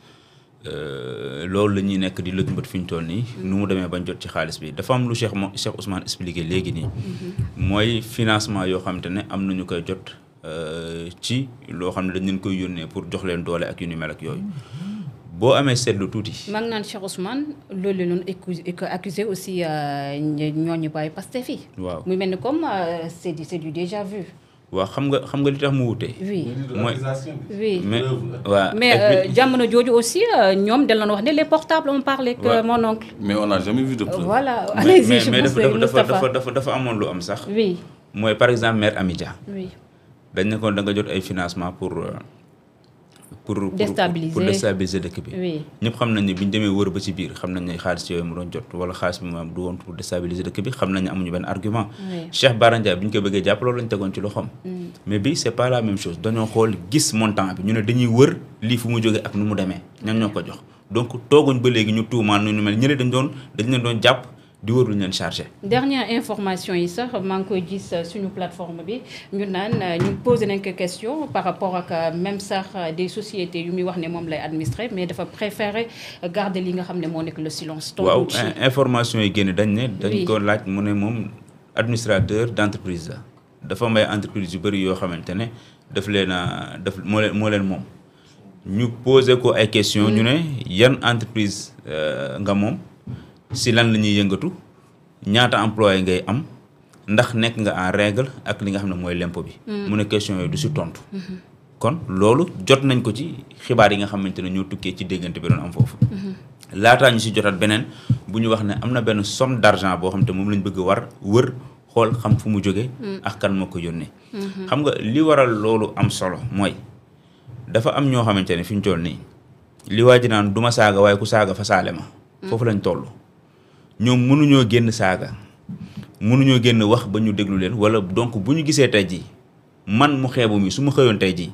loolu la ñuy nekk di lëkk mbët fi ñu toll nii. nu mu demee bañ jot ci xaalis bi dafa am lu Cheikh Ousmane expliqué léegi nii. mooy financement yoo xamante ne am nañu koy jot ci loo xam ne dañ leen koy yónnee pour jox leen doole ak yu ni mel ak yooyu. boo amee seetlu tuuti. maa ngi naan Cheikh Ousmane loolu la ñu accusé aussi ñooñu bàyyi Pastef fi. waaw muy mel ni comme c'est du déjà vu. waaw xam nga li tax mu wute. oui mooy oui mais waaw mais jamono jooju aussi ñoom dañ leen wax ne les portables on parlait que mon oncle. mais on n'a jamais vu de preuve. voilà allez-y je mais dafa amoon lu am sax. oui mooy par exemple maire Amidia. oui dañ ne ko da nga jot ay financement pour pour déstabiliser dëkk bi. ñëpp xam nañ ne bi ñu demee wër ba ci biir xam nañ ne xaalis yooyu mu doon jot wala xaalis bi moom du woon pour déstabiliser dëkk bi xam nañ ne amuñu benn argument. Cheikh Bara Ndiaye bi ñu ko bëggee jàpp loolu lañ tegoon ci loxoom. mais bi c'est pas la même chose dañoo xool gis montant bi ñu ne dañuy wër lii fu mu jógee ak nu mu demee ñan ñoo ko jox donc tooguñ ba léegi ñu tuumaan nu mel ñële dañ leen doon jàpp di wër lu ñu leen chargé. dernière information yi sax maa ngi koy gis suñu plateforme bi ñu naan ñu posé nañ ko question par rapport ak même sax des sociétés yu muy wax ne moom lay administrer mais dafa préférer garder li nga xam ne moo nekk le silence. waaw information yi génn dañ ne. dañ ko laaj mu ne moom administrateur d'entreprise la. dafa may entreprise yu bëri yoo xamante ne daf leen a moo leen moom ñu posé ko ay question ñu ne yan entreprise nga moom si lan la ñuy yëngatu ñaata employé ngay am ndax nekk nga en règle ak li nga xam ne mooy l'impôt bi. mu ne question yooyu du si tontu. kon loolu jot nañ ko ci xibaar yi nga xamante ne ñoo tukkee ci déggante bi doon am foofu. laataa ñu si jotaat beneen bu ñu wax ne am na benn somme d'argent boo xam te moom lañ bëgg wër xool xam fu mu jógee. ak kan moo ko yónnee. xam nga li waral loolu am solo mooy dafa am ñoo xamante ne fi ñu toll nii li waa ji naan du ma saaga waaye ku saaga fa saale ma. foofu lañ toll. ñoom mënuñoo génn saaga mënuñoo génn wax ba ñu déglu leen wala donc bu ñu gisee tey jii man mu xeebu mi su ma xëyoon tey jii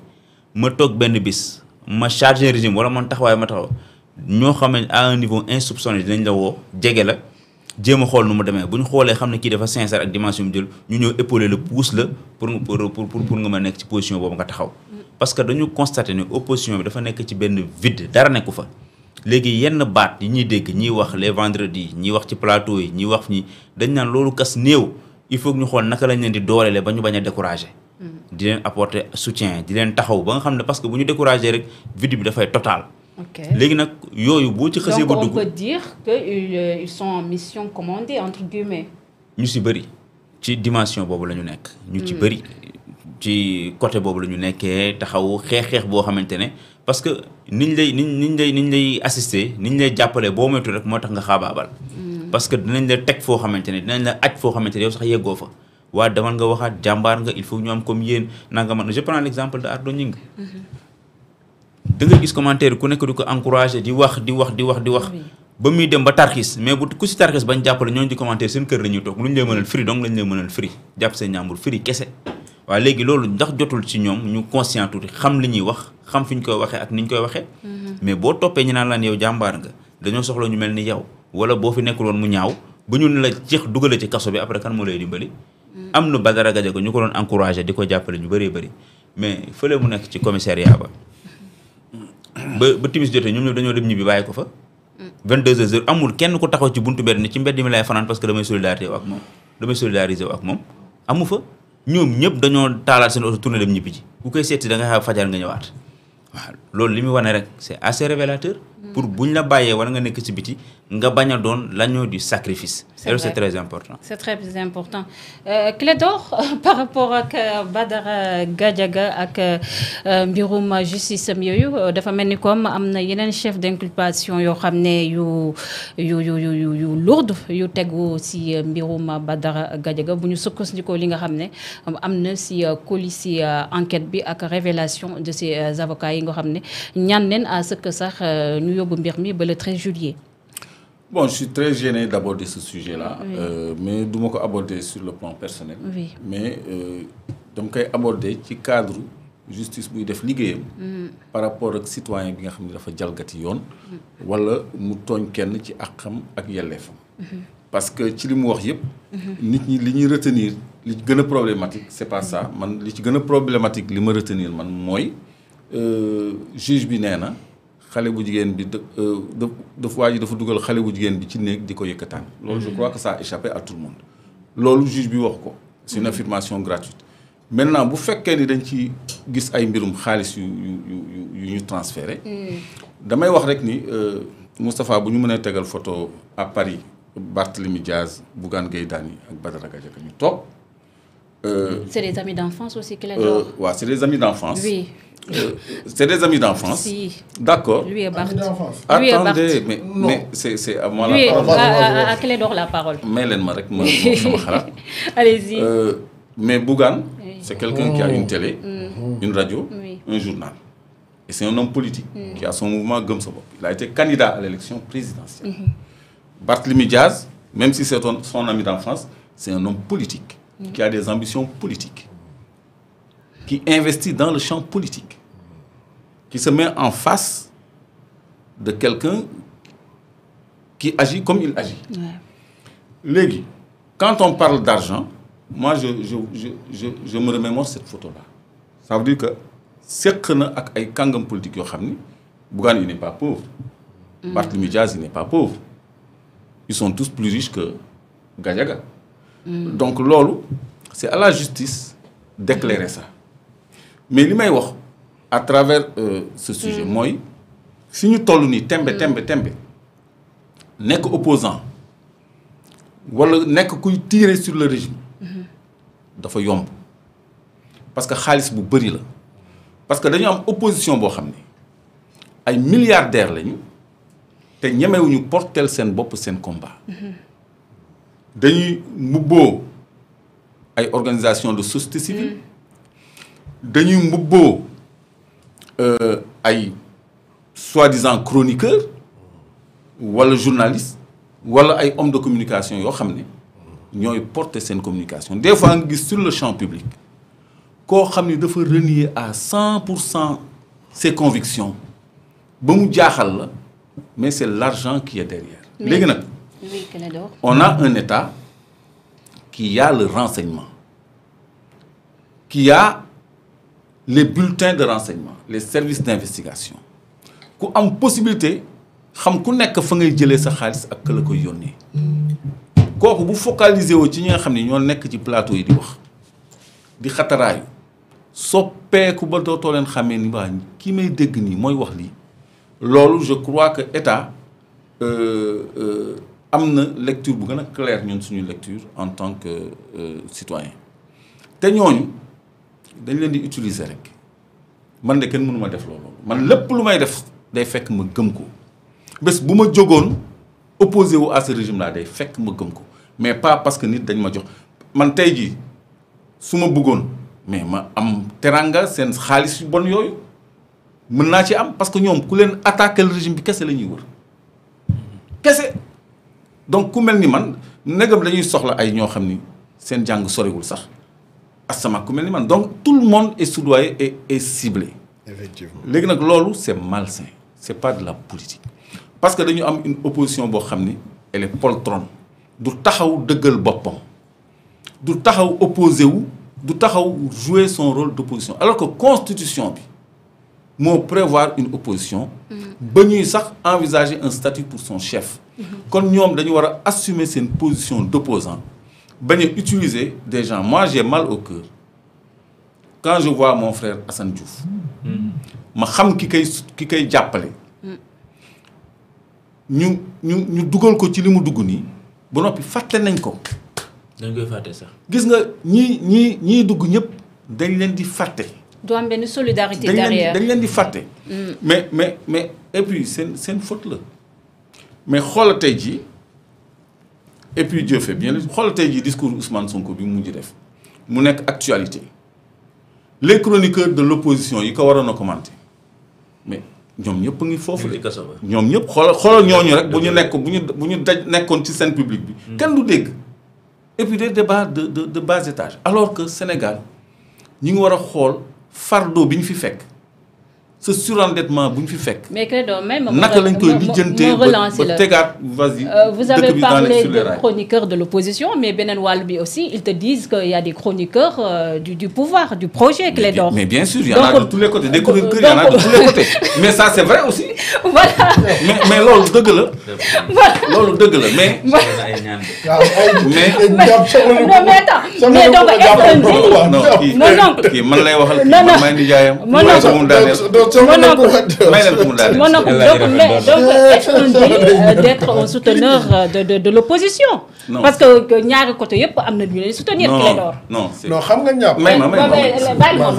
ma toog benn bis ma chargé régime wala man taxawaay ma taxaw ñoo xam ne à un niveau insoupçonné dinañ la woo jege la jéem a xool nu mu demee bu ñu xoolee xam ne kii dafa sincère ak dimension mu jël ñu ñëw épauler la pousse la pour nga ma nekk ci position boobu nga taxaw. parce que dañu constaté ne opposition bi dafa nekk ci benn vide dara nekku fa. léegi yenn baat yi ñuy dégg ñiy wax les vendredis ñiy wax ci plateau yi ñiy wax ñi dañ naan loolu kas néew il faut que ñu xool naka lañ leen di dooleele ba ñu bañ a décourager. di leen apporter soutien di leen taxaw ba nga xam ne parce que bu ñu décourager rek vide bi dafay total. léegi nag yooyu boo ci xasee ba dugg. donc on peut dire que ils sont en mission commandée entre guillemets. ñu si bëri ci dimension boobu la ñu nekk. ñu ci bëri ci côté boobu la ñu nekkee taxaw xeex boo xamante ne. parce que niñ lay assister niñ lay jàppale boo moytu rek moo tax nga xaabaabal. parce que dinañ la teg foo xamante ne dinañ la aj foo xamante ne yow sax yeggoo fa. waa demal nga waxaat jàmbaar nga il faut ñu am comme yéen nanga man je prends l'exemple de Ardo Gningue. da nga gis commentaire ku nekk di ko encourager di wax. ba muy dem ba tarxis mais bu ku si tarxis bañ jàppale ñooñu di commentaire seen kër la ñuy toog lu ñu lay mënal firi donc lañ lay mënal firi jàpp seen ñaambur firi kese. waaw léegi loolu ndax jotul ci ñoom ñu conscient tuuti xam li ñuy wax xam fi ñu koy waxee ak ni ñu koy waxee. mais boo toppee ñu naan lan yow jàmbaar nga dañoo soxla ñu mel ni yow wala boo fi nekkul woon mu ñaaw bu ñu la jeex dugale ci kaso bi après kan moo lay dimbali. am na Badara Gadiaga ñu ko doon encouragé di ko jàppale ñu bëree bëri mais fële mu nekk ci commissariat ba timis jotee ñoom dañoo dem ñibbi bàyyi ko fa. 22h amul kenn ku taxaw ci buntu mbedd ni ci mbedd mi lay fanaan parce que damay solidariser wu ak moom amu fa. ñoom ñëpp dañoo taalaat seen oto tourné dem ñibbi ji ku koy seeti da nga xaar fajar nga ñëwaat waaw loolu li muy wane rek c'est assez révélateur. pour buñ la bàyyee wala nga nekk ci biti nga bañ a doon l'agneau du sacrifice. c'est très important. c'est très important Clédor par rapport ak Badara Gadiaga ak mbirum justice am yooyu dafa mel ni comme am na yeneen chef d'inculpation yoo xam ne yu lourd yu tegu ci mbirum Badara Gadiaga bu ñu sukkandikoo li nga xam ne am na ci coulisses enquête bi ak révélation de ces avocats yi nga xam ne ñaan leen à ce que sax ñu yóbbu mbir mi ba le 13 juillet. Bon, je suis très gêné d'aborder ce sujet-là, oui. Mais je ne vais pas aborder sur le plan personnel. Oui. Mais je vais aborder dans le cadre de la justice qui est liggéeyam par rapport aux citoyens qui ont fait jalgati yoon wala mu tooñ kenn ci àqam ak yelleefam. Parce que ci li mu wax yëpp nit ñi li ñuy retenir li gën a problématique c'est pas ça man li ci gën a problématique li ma retenir man mooy juge bi nee na xale bu jigéen bi waa ji dafa dugal xale bu jigéen bi ci néeg di ko yëkkataan loolu je crois que ça a échappé à tout le monde loolu juge bi wax ko c'est une affirmation gratuite maintenant bu fekkee ni dañ ci gis ay mbirum xaalis yu ñu transféré damay wax rek ni Moustapha bu ñu mënee tegal photo à Paris Barthélémy Diaz Bougane Gueye Dany ak Badara Gadiaga ñu toog c'est des amis d'enfance aussi que waaw c'est des amis d'enfance oui. C'est des amis d'enfance. Si. D'accord. Lui et Bart. Attendez, mais c'est à moi lui la parole. À Clédor la parole. Allez-y. Mais Bougane, c'est quelqu'un qui a une télé, une radio, un journal. Et c'est un homme politique qui a son mouvement Gëm Sa Bopp. Il a été candidat à l'élection présidentielle. Barthélémy Diaz, même si c'est son ami d'enfance, c'est un homme politique qui a des ambitions politiques, qui investit dans le champ politique, qui se met en face de quelqu'un qui agit comme il agit. Légui, quand on parle d'argent, moi je me remémore cette photo-là. Ça veut dire que c'est ak ay kangam politique yo xamni Bougane il n'est pas pauvre. Barthélémy Diaz il n'est pas pauvre. Ils sont tous plus riches que Gadiaga. Donc lolu c'est à la justice d'éclairer ça. Mais li may wax à travers ce sujet moy si ñu tollu ni tembe nek opposant wala nek kuy tirer sur le régime dafa yomb parce que xaalis bu bari la parce que dañu am opposition boo xam ne ay milliardaires lañu te ñemewuñu portel seen bopp seen combat dañuy mbubboo ay organisation de société civile dañuy mbubboo ay soi-disant chroniqueurs wala journalistes wala ay hommes de communication yoo xam ne ñooy porter seen communication des fois nga gis sur le champ public koo xam ne dafa renier à 100% ses convictions ba mu jaaxal la mais c'est l'argent qui est derrière. léegi nag on a un État qui a le renseignement, qui a les bulletins de renseignement, les services d'investigation ku am possibilité xam ku nekk fa ngay jëlee sa xaalis ak ka la koy yónnee kooku bu focaliser woo ci ñi nga xam ne ñoo nekk ci plateau yi di wax di xataraayu soppeeku ba dootoo leen xamee ni waa kii may dégg nii mooy wax lii loolu je crois que état am na lecture bu gën a claire ñun suñu lecture en tant que citoyen te ñooñu dañ leen di utiliser rek man de kenn mënu ma def loolu man lépp lu may def day fekk ma gëm ko bés bu ma jógoon opposé wu à ce régime là day fekk ma gëm ko mais pas parce que nit dañ ma jox man tey jii su ma bëggoon mais ma am teranga seen xaalis yu bon yooyu mën naa ci am parce que ñoom ku leen attaquer le régime bi kese la ñuy wër kese donc ku mel ni man negam dañuy soxla ay ñoo xam ni seen jàng soriwul sax asama ku mel ni man donc tout le monde est soudoyé et est ciblé. Effectivement. léegi nag loolu c'est malsain c'est pas de la politique parce que dañu am une opposition boo xam ni elle est poltronne du taxaw dëggal boppam du taxaw opposé wu du taxaw jouer son rôle d'opposition alors que constitution bi moo prévoir une opposition ba ñuy sax envisager un statut pour son chef kon ñoom dañu war a assumer seen position d'opposant bañ a utiliser des gens. Moi j'ai mal au cœur quand je vois mon frère Assane Diouf ma xam ki kay jàppale ñu dugal ko ci li mu dugg nii ba noppi fàtte nañ ko. dañ koy fàtte sax. gis nga ñii dugg ñëpp dañ leen di fàtte. do am benn solidarité derrière dañ leen di fàtte. mais et puis seen faute la mais xoolal tey jii et puis Dieu fait bien xoolal tey jii discours Ousmane Sonko bi mu mujj def mu nekk actualité les chroniqueurs de l'opposition yi ko waroon a commenter mais ñoom ñëpp ngi foofu de ñoom ñëpp xoolal ñooñu rek bu ñu nekkoon ci scène publique bi kenn du dégg et puis des débats de bas étage alors que Sénégal ñi ngi war a xool fardeau bi ñu fi fekk ce surendettement bu ñu fi fekk. mais Clédor même naka lañ koy lijjantee ba tegaat vas-y. Vous avez parlé de chroniqueurs de l'opposition mais beneen wàll bi aussi ils te disent qu'il y a des chroniqueurs du pouvoir du projet Clédor. mais bien sûr il y en a de tous les côtés des chroniqueurs il y en a de tous les côtés mais ça c'est vrai aussi. voilà mais loolu dëgg la. loolu dëgg la mais. non mais attends mais donc est-ce kii man lay waxal kii man may nijaayam. donc est-ce un délit d'être un souteneur de l'opposition? Non. Parce que ñaari côté yëpp am na ñu leen soutenir Clédor. non xam nga ñàpp. may ma bàyyi ma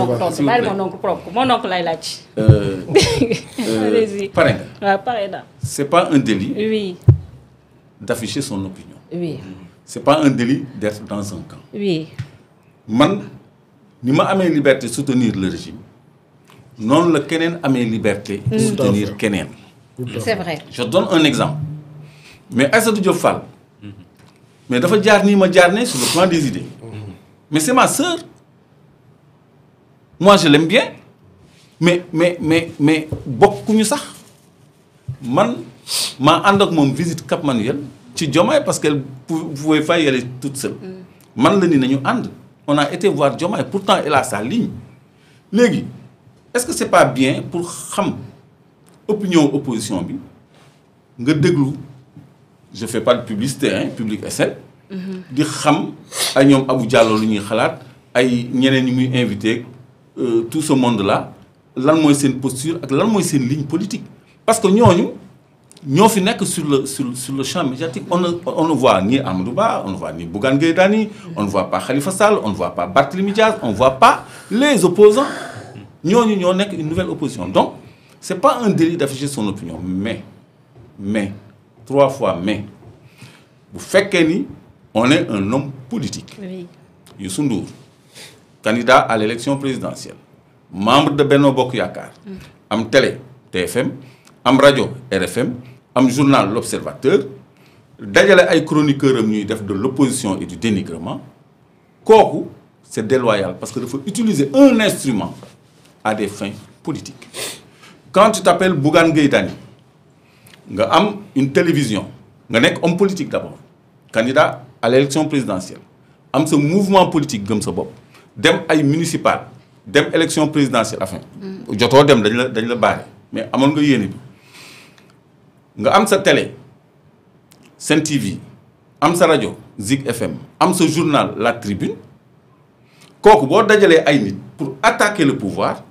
oncle propre mon oncle lay laaj. Allez-y. pare nga. waaw pare na. C'est pas un délit. Oui. D'afficher son opinion. Oui. C'est pas un délit d'être dans un camp. Oui. Man ni ma amee liberté soutenir le régime non la keneen amee liberté de soutenir keneen. C'est vrai. Je donne un exemple. Mais Aïssatou Diop Fall, mais dafa jaar nii ma jaar ne sur le plan des idées. Mais c'est ma sœur. Moi je l'aime bien. Mais bokkuñu sax man maa ànd ak moom visite Cap Manuel ci Diomaye parce qu'elle pouvait pas y aller toute seule. Man la ni nañu ànd. On a été voir Diomaye pourtant elle a sa ligne. Léegi est-ce que c'est pas bien pour xam opinion opposition bi nga déglu je fais pas de publicité hein Public SN. di xam ay ñoom Abou Diallo lu ñuy xalaat ay ñeneen ñi muy invité tout ce monde là lan mooy seen posture ak lan mooy seen ligne politique. Parce que ñooñu ñoo fi nekk sur le champ médiatique on ne voit ni Amadou Ba on ne voit ni Bougane Gueye Dany on ne voit pas Khalifa Sall on ne voit pas Barthélémy Diaz on ne voit pas les opposants ñooñu ñoo nekk une nouvelle opposition. Donc c'est pas un délit d'afficher son opinion mais 3 fois mais bu fekkee ni on est un homme politique. Oui. Youssou Ndour candidat à l'élection présidentielle membre de Benno Bokk Yaakaar am télé TFM am rajo RFM am journal L'Observateur dajale ay chroniqueurs am ñuy def de l'opposition et du dénigrement kooku c'est déloyal parce que dafa utiliser un instrument à des fins politiques. Quand tu t'appelles Bougane Gueye Dany nga am une télévision nga nekk homme politique d'abord candidat à l'élection présidentielle am sa mouvement politique gëm sa bopp dem ay municipal dem élection présidentielle enfin jotoo dem dañ la baare mais amoon nga yéene bi nga am sa télé Sen TV am sa rajo Zik FM am sa journal La Tribune kooku boo dajalee ay nit pour attaquer le pouvoir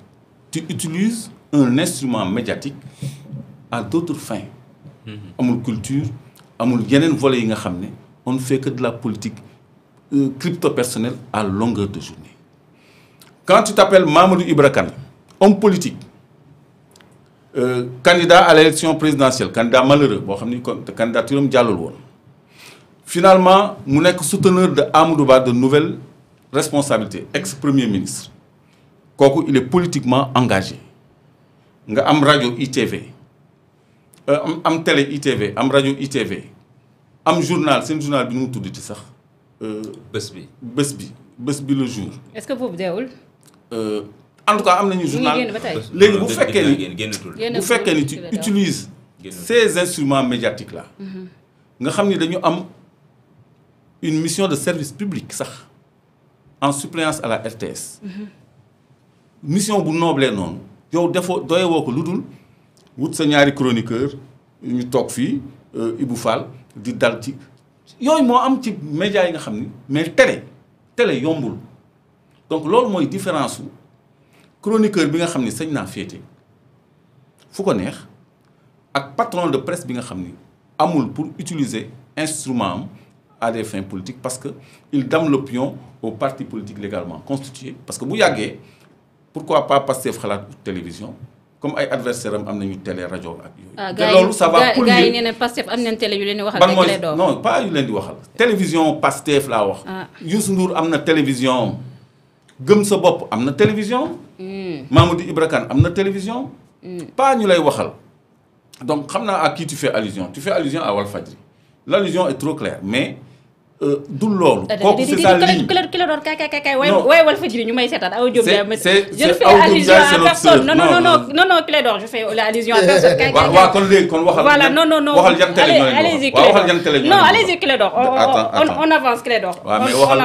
tu utilises un instrument médiatique à d'autres fins. Amul culture amul yeneen volets yi nga xam ne on ne fait que de la politique crypto-personnelle à longueur de journée. Quand tu t'appelles Mamadou Ibra Kane homme politique candidat à l'élection présidentielle candidat malheureux boo xam ni candidature am jàllul woon finalement mu nekk souteneur de Amadou Ba de nouvelles responsabilités ex-premier ministre kooku il est politiquement engagé nga am rajo ITV am télé ITV am rajo ITV am journal seen journal bi nu mu tuddati sax. bés bi le jour. Est-ce que boobu deewul. En tout cas am nañu journal léegi bu fekkee ni tu utilises ces instruments médiatiques là nga xam ni dañu am une mission de service public sax en suppléance à la RTS mission bu noble noonu yow defoo doye woo ko lu dul wut sa ñaari chroniqueur ñu toog fii Ibou Fall di dal ci yooyu moo am ci médias yi nga xam ni mais télé yombul donc loolu mooy différence chroniqueur bi nga xam ni sañ naa féete fu ko neex ak patron de presse bi nga xam ni amul pour utiliser instrument am à des fins politiques parce que il dame le pion au parti politique légalement constitué parce que bu yàggee pourquoi pas Pastef xalaat télévision comme ay adversaire am nañu télé rajo ak yooyu. te loolu ça va polluer gars yi nee na Pastef am nañ télé yu leen di waxal. non pas yu leen di waxal. télévision Pastef laa wax. Youssou Ndour am na télévision gëm sa bopp am na télévision. Mamadou Ibra Kane am na télévision. pas ñu lay waxal. donc xam naa à qui tu fais allusion à Walfadjri l'allusion est trop claire mais du loolu. kooku c'est sa ligne ki la doon kay way Walfadjri ñu may seetaan Awa Diop. je fais allusion à personne non Clédor je fais allusion à personne. waaw kon léegi kon waxal. voilà non waxal yan télé allez-y waxal yan télé non allez-y Clédor. on avance Clédor. on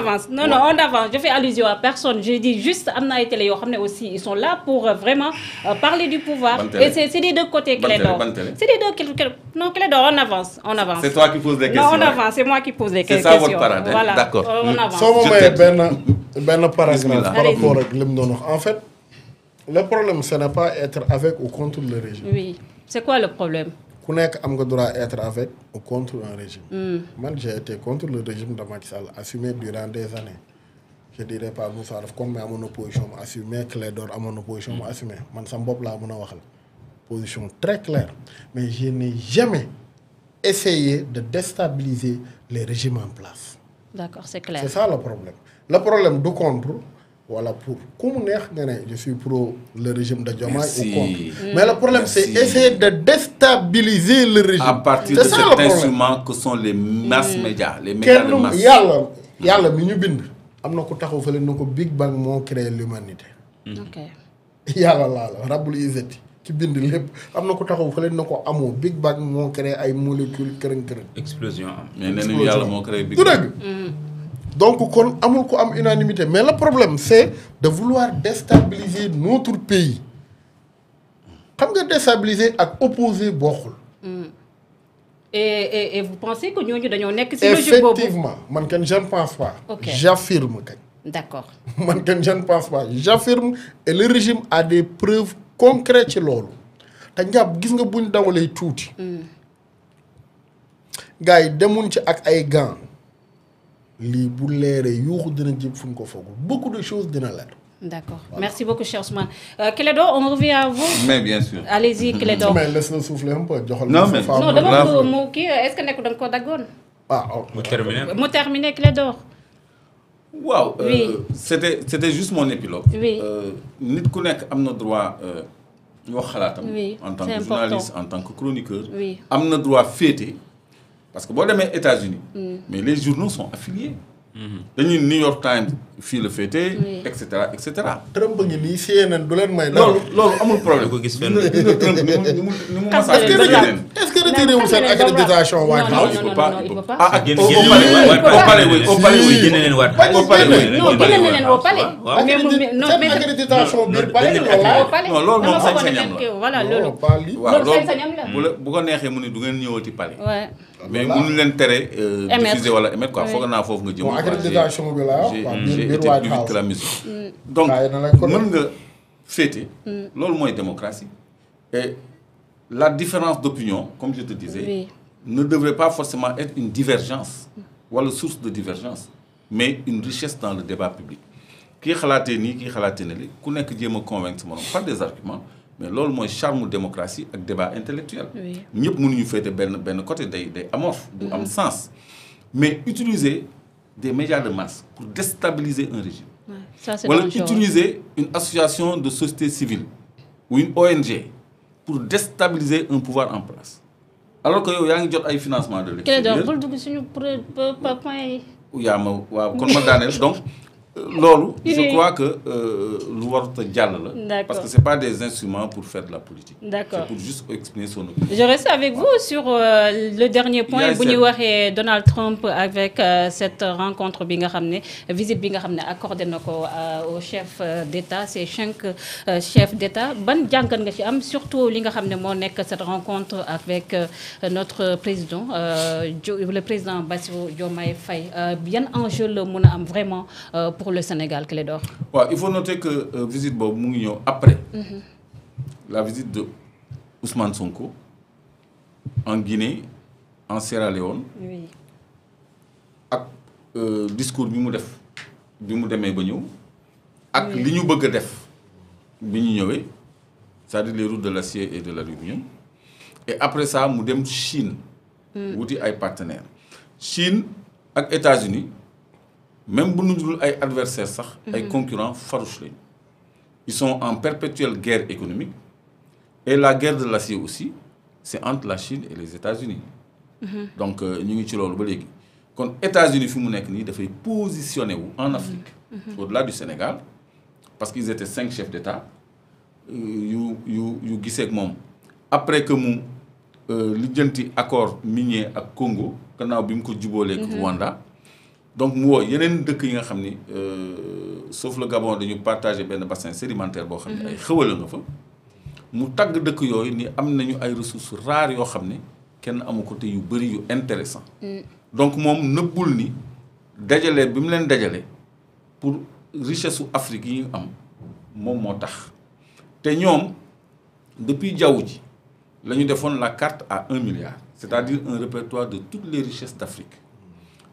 avance on avance je fais allusion à personne je dis juste am na ay télé yoo xam ne aussi ils sont là pour vraiment parler du pouvoir. et c'est des deux côtés Clédor. c'est des deux non Clédor on avance. c'est toi qui poses des questions. non on avance c'est moi qui pose les questions. Voilà. D'accord. On avance. soo ma mayee benn paragraphe par rapport ak li mu doon wax en fait le problème ce n'est pas être avec ou contre le régime. Oui, c'est quoi le problème? ku nekk am nga droit être avec ou contre un régime. Man j'ai été contre le régime de Macky Sall assumé durant des années. Je dirais pas Moussa daf comme mais amoon opposition mu assumé Clédor amoon opposition mu assumé man sama bopp laa mën a waxal position très claire mais je n'ai jamais essayé de déstabiliser les régimes en place. D'accord, c'est clair. C'est ça le problème. Le problème du contre wala pour ku mu neex nga ne je suis pro le régime de Diomaye ou contre. Mais le problème c'est essayer de déstabiliser le régime. À partir de cet instrument que sont les mass médias, les médias de masse. yàlla mi ñu bind am na ko taxaw fële na ko Big Bang moo créé l'humanité. ok yàlla laa la rabbul izzati ci bind lépp am na ko taxaw fële na ko amoo Big Bang moo créé ay molécules kërën. explosion am. mais nee nañu yàlla moo créé Big du Bang. dëgg. Donc kon amul ko am unanimité mais le problème c'est de vouloir déstabiliser notre pays xam nga déstabiliser ak opposer bokkul. Et vous pensez que ñooñu dañoo nekk ci logique boobu effectivement man kenn je ne pense pas. Ok. J'affirme kañ. D'accord. man kenn je ne pense pas j'affirme et le régime a des preuves concrètes ci loolu te njàpp gis nga buñ dawalee tuuti. gars yi demuñ ci ak ay gants lii bu leeree yuuxu dina jëm fu ñu ko foogul beaucoup de choses dina leer. D'accord. Merci beaucoup, cher Ousmane. Clédor, on revient à vous. Mais bien sûr. Allez-y, Clédor. mais laisse-le souffler un peu. Non, mais- Non, d'abord, est-ce que nekk da nga ko daggoon ah ok. mu terminé. mu terminer Clédor. waaw Oui. c'était juste mon épilogue. Oui. nit ku nekk am na droit wax xalaatam. Oui, en tant c'est que important. journaliste en tant que chroniqueur. Oui. am na droit féete parce que boo demee États-Unis mais les journaux sont affiliés. dañuy New York Times fii la féete. Oui. et cetera et cetera. Trump ngi nii CNN du leen may dara. loolu amul problème. ko gis fenn. gis nga Trump ni mu Est-ce que massacré ñeneen. est-ce que retiré wu seen accréditation White Non, House. non, non, non, il peut pas. ah génn au génn palais oui au palais oui. génne leen waat. Au palais, oui. Non, génne na leen au palais. waaw. Non, seen mais accréditation biir non, palais dañu loolu la. au palais. Non, loolu moom Dama foogoon sañ-sañam ne la. que voilà loolu. non pas lii. waaw Loolu loolu sañ-sañam la. bu ko neexee mu ne du ngeen ñëwati palais. Ouais. mais mënuñ leen tere. Émettre. diffuser wala émettre quoi Oui. foog naa foofu nga jëm. bon accréditation bi la waaw j'ai biir été White plus vite House. que la musique. donc Gars yi na lañ ko def. mën nga féete. loolu mooy démocratie. et la différence d'opinion comme je te disais. Oui. ne devrait pas forcément être une divergence wala source de divergence mais une richesse dans le débat public kii xalaatee nii kii xalaatee na li ku nekk jéem a convaincre sa morom par des arguments mais loolu mooy charme démocratie ak débat intellectuel Oui. ñëpp mënuñu féete benn côté day amorphe du am sens mais utiliser des médias de masse pour déstabiliser un régime Ouais. Ça, c'est wala dangereux. utiliser une association de société civile ou une ONG pour déstabiliser un pouvoir en place alors que yow yaa ngi jot ay financement de Clédor, l'extérieur bul dugg suñu point yi. yaa ma waaw kon ma daaneel donc loolu je Oui. crois que lu warut a jàll la D'accord. parce que c'est pas des instruments pour faire de la politique D'accord. c'est pour juste exprimer son opinion. Je reste avec vous sur le dernier point. Il y a Bu ñu waxee Donald Trump avec cette rencontre bi nga xam ne visite bi nga xam ne accordé na ko au chef d'État ces 5 chefs d'État ban jàngat nga ci am surtout li nga xam ne moo nekk cette rencontre avec notre président le président Bassirou Diomaye Faye yan enjeu la mën a am vraiment pour le Sénégal Clédor. waaw il faut noter que visite boobu mu ngi ñëw après la visite de Ousmane Sonko en Guinée en Sierra Leone Oui. ak discours bi mu def bi mu demee ba ñëw ak li ñu bëgg a def bi ñu ñëwee c'est-à-dire les routes de l'acier et de l'aluminium et après ça mu dem Chine wuti ay partenaires Chine ak États-Unis même bu ñu dul ay adversaires sax ay concurrents farouches lañu ils sont en perpétuelle guerre économique et la guerre de l'acier aussi c'est entre la Chine et les États-Unis donc ñu ngi ci loolu ba léegi kon États-Unis fi mu nekk nii dafay positionné wu en Afrique au-delà du Sénégal parce qu'ils étaient 5 chefs d'État yu gisee ak moom après que mu lijjanti accord minier ak Congo gannaaw bi mu ko juboolee ak Rwanda donc mu woo yeneen dëkk yi nga xam ni sauf le Gabon dañu partagé benn bassin sédimentaire boo xam ne ay xëwala nga fa mu tagg dëkk yooyu ni am nañu ay ressources rares yoo xam ne kenn amu ko te yu bëri yu intéressant donc moom nëbbul ni dajale bi mu leen dajale pour richesse su Afrique yi ñu am moom moo tax te ñoom depuis jaww ji la ñu defoon la carte à 1 milliard c'est-à-dire un répertoire de toutes les richesses d'Afrique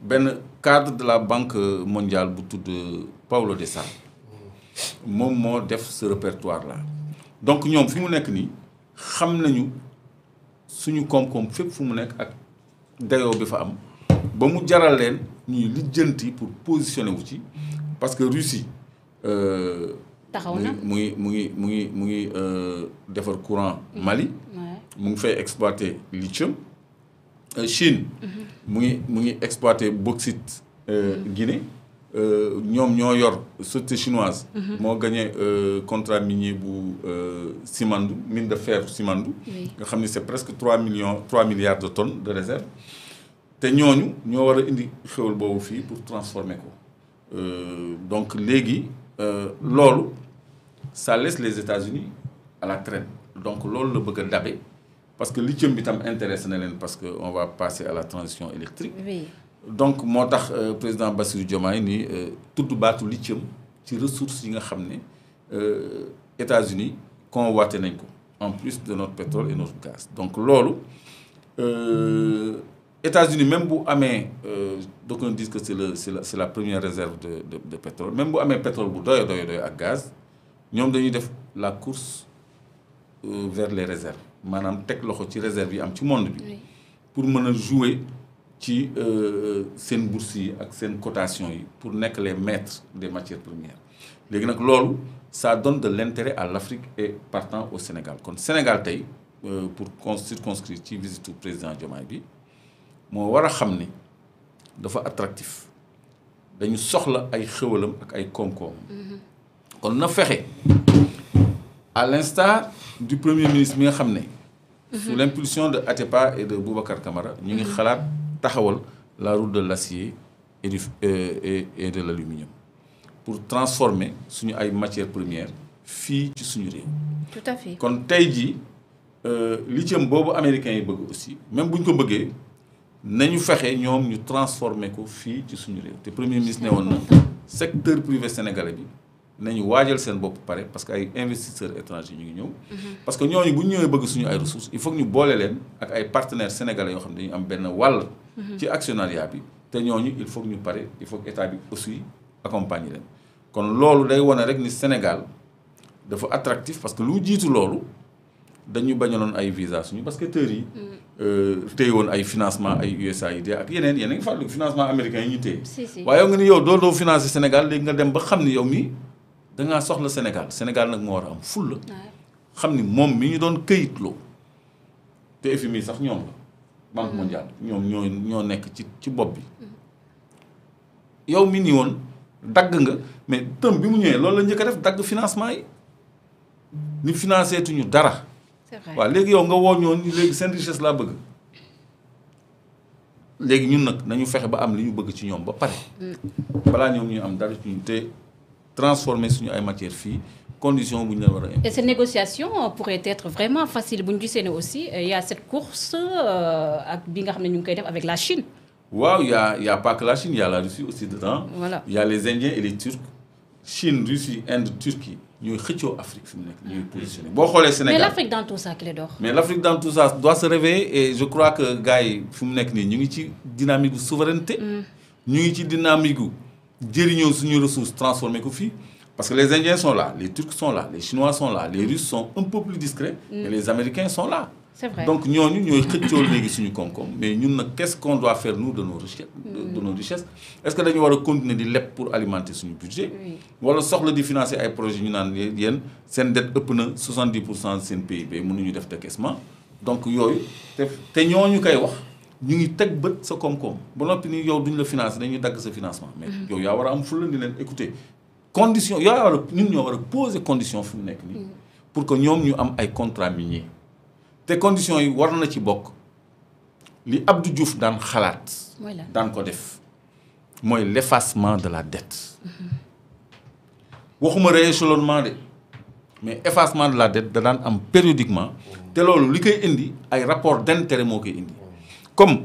benn cadre de la Banque mondiale bu tudd Paulo de Sal moom moo def ce répertoire là donc ñoom fi mu nekk nii xam nañu suñu koom-koom fépp fu mu nekk ak dayoo bi fa am ba mu jaral leen ñuy lijjanti pour positionner wu ci parce que Russie taxaw na mu ngi defar courant Mali. mu ngi fay exploiter lithium. Chine. mu ngi exploiter bauxite Guinée. ñoom ñoo yor société chinoise. moo gagné contrat minier bu Simandou mine de fer Simandou. nga xam ni c'est presque 3 milliards de tonnes de réserve. te ñooñu ñoo war a indi xéwal boobu fii pour transformer ko donc léegi loolu ça laisse les États-Unis à la traîne donc loolu la bëgg a dabe parce que lithium bi tam intéressé na leen parce que on va passer à la transition électrique. Oui. Donc moo tax président Bassirou Diomaye ni tudd baatu lithium ci ressources yi nga xam ne États-Unis convoité nañ ko en plus de notre pétrole et notre gaz donc loolu États-Unis même bu amee d'aucuns disent que c'est la première réserve de pétrole même bu amee pétrole bu doy ak gaz ñoom dañuy def la course vers les réserves maanaam teg loxo ci réserve yi am ci monde bi pour mën a jouer ci seen bourse yi ak seen cotation yi pour nekk les maîtres des matières premières léegi nag loolu ça donne de l'intérêt à l'Afrique et partant au Sénégal kon Sénégal tey pour circonscrire ci visite président Diomaye bi moo war a xam ne dafa attractif dañu soxla ay xéwalam ak ay koom-koom kon na fexe à l'instar du premier ministre mi nga xam ne sous l'impulsion de Atepa et de Boubacar Camara ñu ngi xalaat taxawal la route de l'acier et de l'aluminium pour transformer suñu ay matières premières fii ci suñu réew. Tout à fait. kon tey jii lithium boobu américains yi bëgg aussi même bu ñu ko bëggee nañu fexe ñoom ñu transformer ko fii ci suñu réew te premier ministre ne woon na secteur privé sénégalais bi nañu waajal seen bopp pare parce que ay investisseurs étrangers ñu ngi ñëw. parce que ñooñu bu ñu ñëwee bëgg suñu ay ressources il faut que ñu boole leen ak ay partenaires sénégalais yoo xam ne dañu am benn wàll. ci actionnariat bi te ñooñu il faut que ñu pare il faut que état bi aussi accompagner leen kon loolu day wane rek ni Sénégal dafa attractif parce que lu jiitu loolu dañu bañaloon ay visa suñu basketteurs yi. téye woon ay financement ay USAID ak yeneen a ngi fàttaliku financement américain yi ñu téye. waaye yow nga ni yow doo financer Sénégal léegi nga dem ba xam ni yow mii da ngaa soxla Sénégal nag moo war a am fulla xam ni moom mi ñu doon këyitloo te FMI sax ñoom la. Banque mondiale ñoom ñoo nekk ci bopp bi yow mi ni woon dagg nga mais tëm bi mu ñëwee loolu la njëkk a def dagg financement yi ni financé tuñu dara. C'est vrai. waaw léegi yow nga woo ñoon ni léegi seen richesse laa bëgg léegi ñun nag nañu fexe ba am li ñu bëgg ci ñoom ba pare balaa ñoom ñu am dara ci ñu te transformer suñu ay matières fii condition bu ñu leen war a. Et ces négociations pourraient être vraiment faciles bu ñu gisee ne aussi il y a cette course ak bi nga xam ne ñu ngi koy def avec la Chine. waaw y a pas que la Chine y a la Russie aussi dedans. Voilà. Y a les Indiens et les Turcs Chine Russie Inde Turquie ñooy xëccoo Afrique fi mu nekk ñuy positionné boo xoolee Sénégal. Mais l'Afrique dans tout ça Clédor. Mais l'Afrique dans tout ça doit se réveiller et je crois que gars yi fi mu nekk nii ñu ngi ci dynamique gu souveraineté. ñu ngi ci dynamique gu jëriñoo suñu ressources transformé ko fii. Parce que les Indiens sont là, les Turcs sont là, les Chinois sont là, les Russes sont un peu plus discrets, mais les Américains sont là. C'est vrai. Donc ñooñu ñooy xëccoo léegi suñu koom-koom mais ñun nag qu'est-ce qu'on doit faire nous de nos richesses de nos richesses est-ce que dañu war a continuer di leb pour alimenter suñu budget wala soxla di financer ay projets ñu naan yéen seen dette ëpp na 70% de seen PIB mënuñu def décaissement donc yooyu te ñooñu koy wax ñu ngi teg bët sa koom-koom ba noppi ni yow duñ la financer dañuy dagg sa financement mais yow yaa war a am fulla ni leen écouter condition yow yaa war a ñun ñoo war a poser condition fi mu nekk nii pour que ñoom ñu am ay contrats miniers te conditions yi war na ci bokk li Abdou Diouf daan xalaat daan ko def mooy l'effacement de la dette waxuma rééchelonnement de mais effacement de la dette da daan am périodiquement te loolu li koy indi ay rapport d'intérêt moo koy indi comme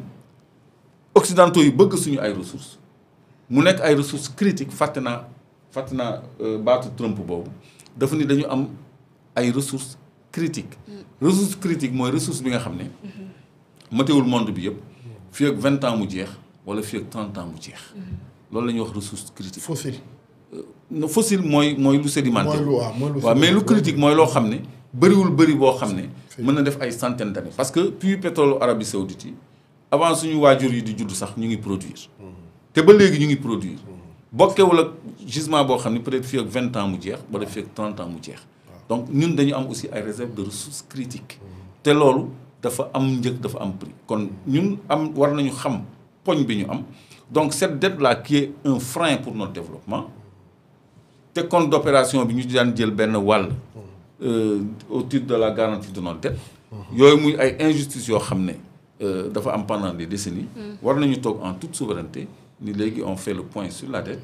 occidentaux yi bëgg suñu ay ressources mu nekk ay ressources critiques fàtte naa baatu Trump boobu dafa ni dañu am ay ressources critiques ressource critique mooy ressource bi nga xam ne matewul monde bi yëpp fii ak 20 ans mu jeex wala fii ak 30 ans mu jeex loolu la ñuy wax ressource critique. fossile. fossile mooy lu sédimentaire. waaw mais lu critique mooy loo xam ne bëri boo xam ne mën na def ay centaines d'années parce que puits pétrole Arabie Saoudite yi avant suñu waajur yi di judd sax ñu ngi produire te ba léegi ñu ngi produire bokkewul ak gisement boo xam ne peut-être fii ak 20 ans mu jeex wala fii ak 30 ans mu jeex donc ñun dañu am aussi ay réserves de ressources critiques te loolu dafa am njëg dafa am prix kon ñun war nañu xam poñ bi ñu am donc cette dette là qui est un frein pour notre développement te compte d'opération bi ñu daan jël benn wàll au titre de la garantie de notre dette yooyu muy ay injustices yoo xam ne dafa am pendant des décennies war nañu toog en toute souveraineté ni léegi on fait le point sur la dette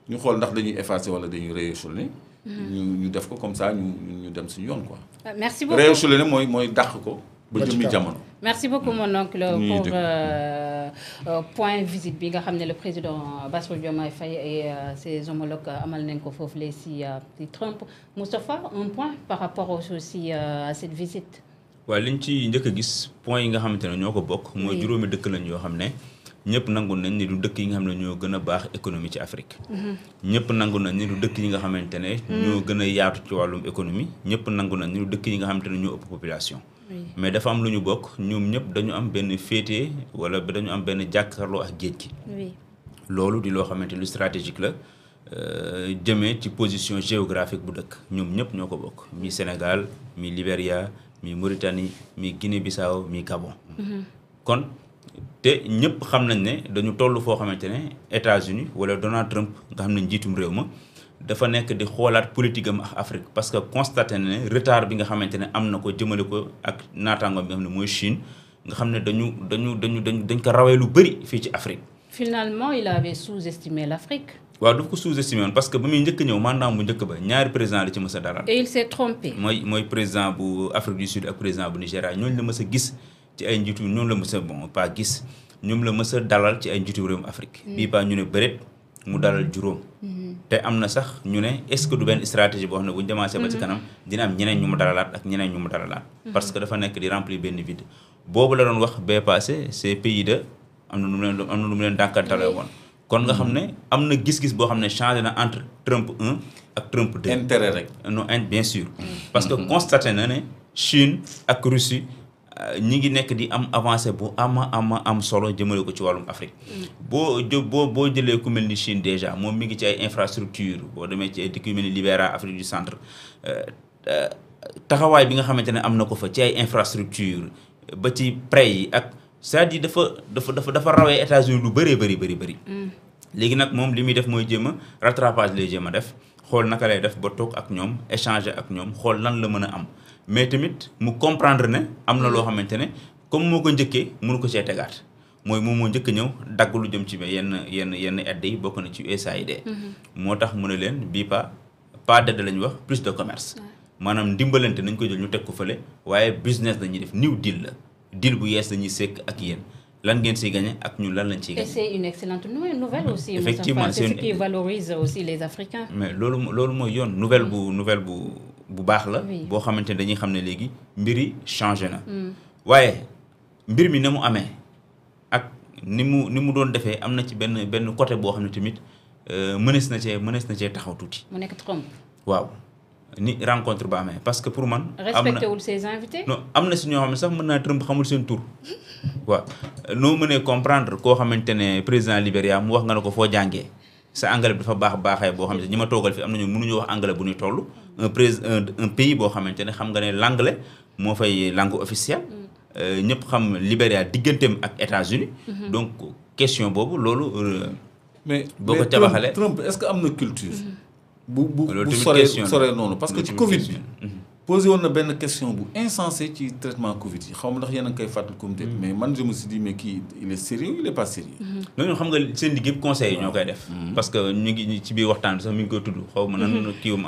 ñu xool ndax dañuy effacer wala dañuy rééchelonner ñu def ko comme ça ñu dem suñu yoon quoi. Merci beaucoup rééchelonner mooy dàq ko ba jëmmi jamono. Merci beaucoup mon oncle pour point visite bi nga xam ne le président Bassirou Diomaye Faye et ses homologues amal nañ ko foofu les si Trump. Moustapha, un point par rapport aussi à cette visite. waaw liñ ci njëkk a gis point yi nga xamante ne ñoo ko bokk. mooy juróomi dëkk lañ yoo xam ne. ñëpp nangu nañ ni du dëkk yi nga xam ne ñoo gën a baax économie ci Afrique. ñëpp nangu nañ ni du dëkk yi nga xamante ne. ñoo gën a yaatu ci wàllum économie. ñëpp nangu nañ ni du dëkk yi nga xamante ne ñoo ëpp population. mais dafa am lu ñu bokk ñoom ñëpp dañu am benn féete wala dañu am benn jàkkaarloo ak géej gi. loolu di loo xamante lu stratégique la jëmee ci position géographique bu dëkk ñoom ñëpp ñoo ko bokk mi Sénégal mi Libéria mi Mauritanie mi Guinée-Bissau mi Gabon. kon. te ñëpp xam nañ ne dañu toll foo xamante ne États-Unis wala Donald Trump nga xam ne njiitum réew ma dafa nekk di xoolaat politique am ak Afrique parce que constaté na ne retard bi nga xamante ne am na ko jëmale ko ak naataangoom bi nga xam ne mooy Chine nga xam ne dañ ko rawee lu bëri fii ci Afrique. Finalement il avait sous-estimé l'Afrique. waaw daf ko sous-estimé woon parce que ba muy njëkk ñëw mandat bu njëkk ba ñaari président la ci mës a dalal. et il s'est trompé. mooy président bu Afrique du Sud ak président bu Nigéria ñooñu la mës a gis. ci ay njiitu ñoom la mës a bon pas gis ñoom la mës a dalal ci ay njiitu réewum Afrique. bii pas ñu ne bëreet mu dalal juróom. te am na sax ñu ne est-ce que du benn stratégie boo xam ne bu ñu demancé ba ci kanam dina am ñeneen ñu mu dalalaat ak ñeneen ñu mu dalalaat. parce que dafa nekk di remplir benn vide. boobu la doon wax bee passé ces pays de am na nu mu leen dànkantale woon. kon nga xam ne am na gis-gis boo xam ne changé na entre Trump 1 ak Trump 2. intérêt rek. non bien sûr. parce que constaté na ne Chine ak Russie. ñi ngi nekk di am avancé bu am solo jëmale ko ci wàllum Afrique. boo jëlee ku mel ni Chine déjà moom mi ngi ci ay infrastructure boo demee ci ay dëkk yu mel ni Libéria Afrique du Centre taxawaay bi nga xamante ne am na ko fa ci ay infrastructure ba ci prêt yi ak c'est-à-dire dafa rawee États-Unis lu bëree bëri. léegi nag moom li muy def mooy jéem a rattrapage lay jéem a def xool naka lay def ba toog ak ñoom échanger ak ñoom xool lan la mën a am. mais tamit mu comprendre ne am na loo xamante ne comme moo ko njëkkee mënu ko cee tegaat mooy moom moo njëkk ñëw dagg lu jëm ci yenn aide yi bokk na ci USAID. moo tax mu ne leen bii pas d'aide la ñuy wax plus de commerce. maanaam ndimbalante nañ ko jël ñu teg ko fële waaye business dañuy def new deal la deal bu yees dañuy sekk ak yéen lan ngeen siy gagné ak ñun lan lañ ciy gagné. et c'est une excellente nouvelle aussi. effectivement c'est ce qui valorise aussi les Africains. mais loolu mooy yoon nouvelle bu baax la. boo xamante ne dañuy xam ne léegi mbir yi changé na. waaye mbir mi na mu amee ak ni mu doon defee am na ci benn côté boo xam ne tamit mënees na cee taxaw tuuti. mu nekk Trump. waaw ni rencontre ba amee parce que pour man. respecté wul ses invités. non am na si ñoo xam ne sax mën naa Trump xamul seen tur. waaw noo mënee comprendre koo xamante ne président Libéria mu wax nga ne ko foo jàngee. sa anglais bi dafa baaxee boo xamante ne ñi ma toogal fi am nañu mënuñu wax anglais bu ñuy toll. un pays boo xamante ne xam nga ne l'anglais moo fay langue officielle. ñëpp xam Libéria digganteem ak États-Unis donc question boobu loolu. mais boo ko tabaxalee Trump est-ce que am na culture. bu question soree noonu parce que ci Covid bi. posé woon na benn question bu insensé ci traitement Covid yi xaw ma ndax yéen a ngi koy fàttali comité mais man je me suis dit mais kii il est sérieux il est pas sérieux. loolu xam nga seen liggéey conseil ñoo koy def. parce que ñu ngi ci biir waxtaan bi sax mi ngi koy tudd xaw ma nan kiiwum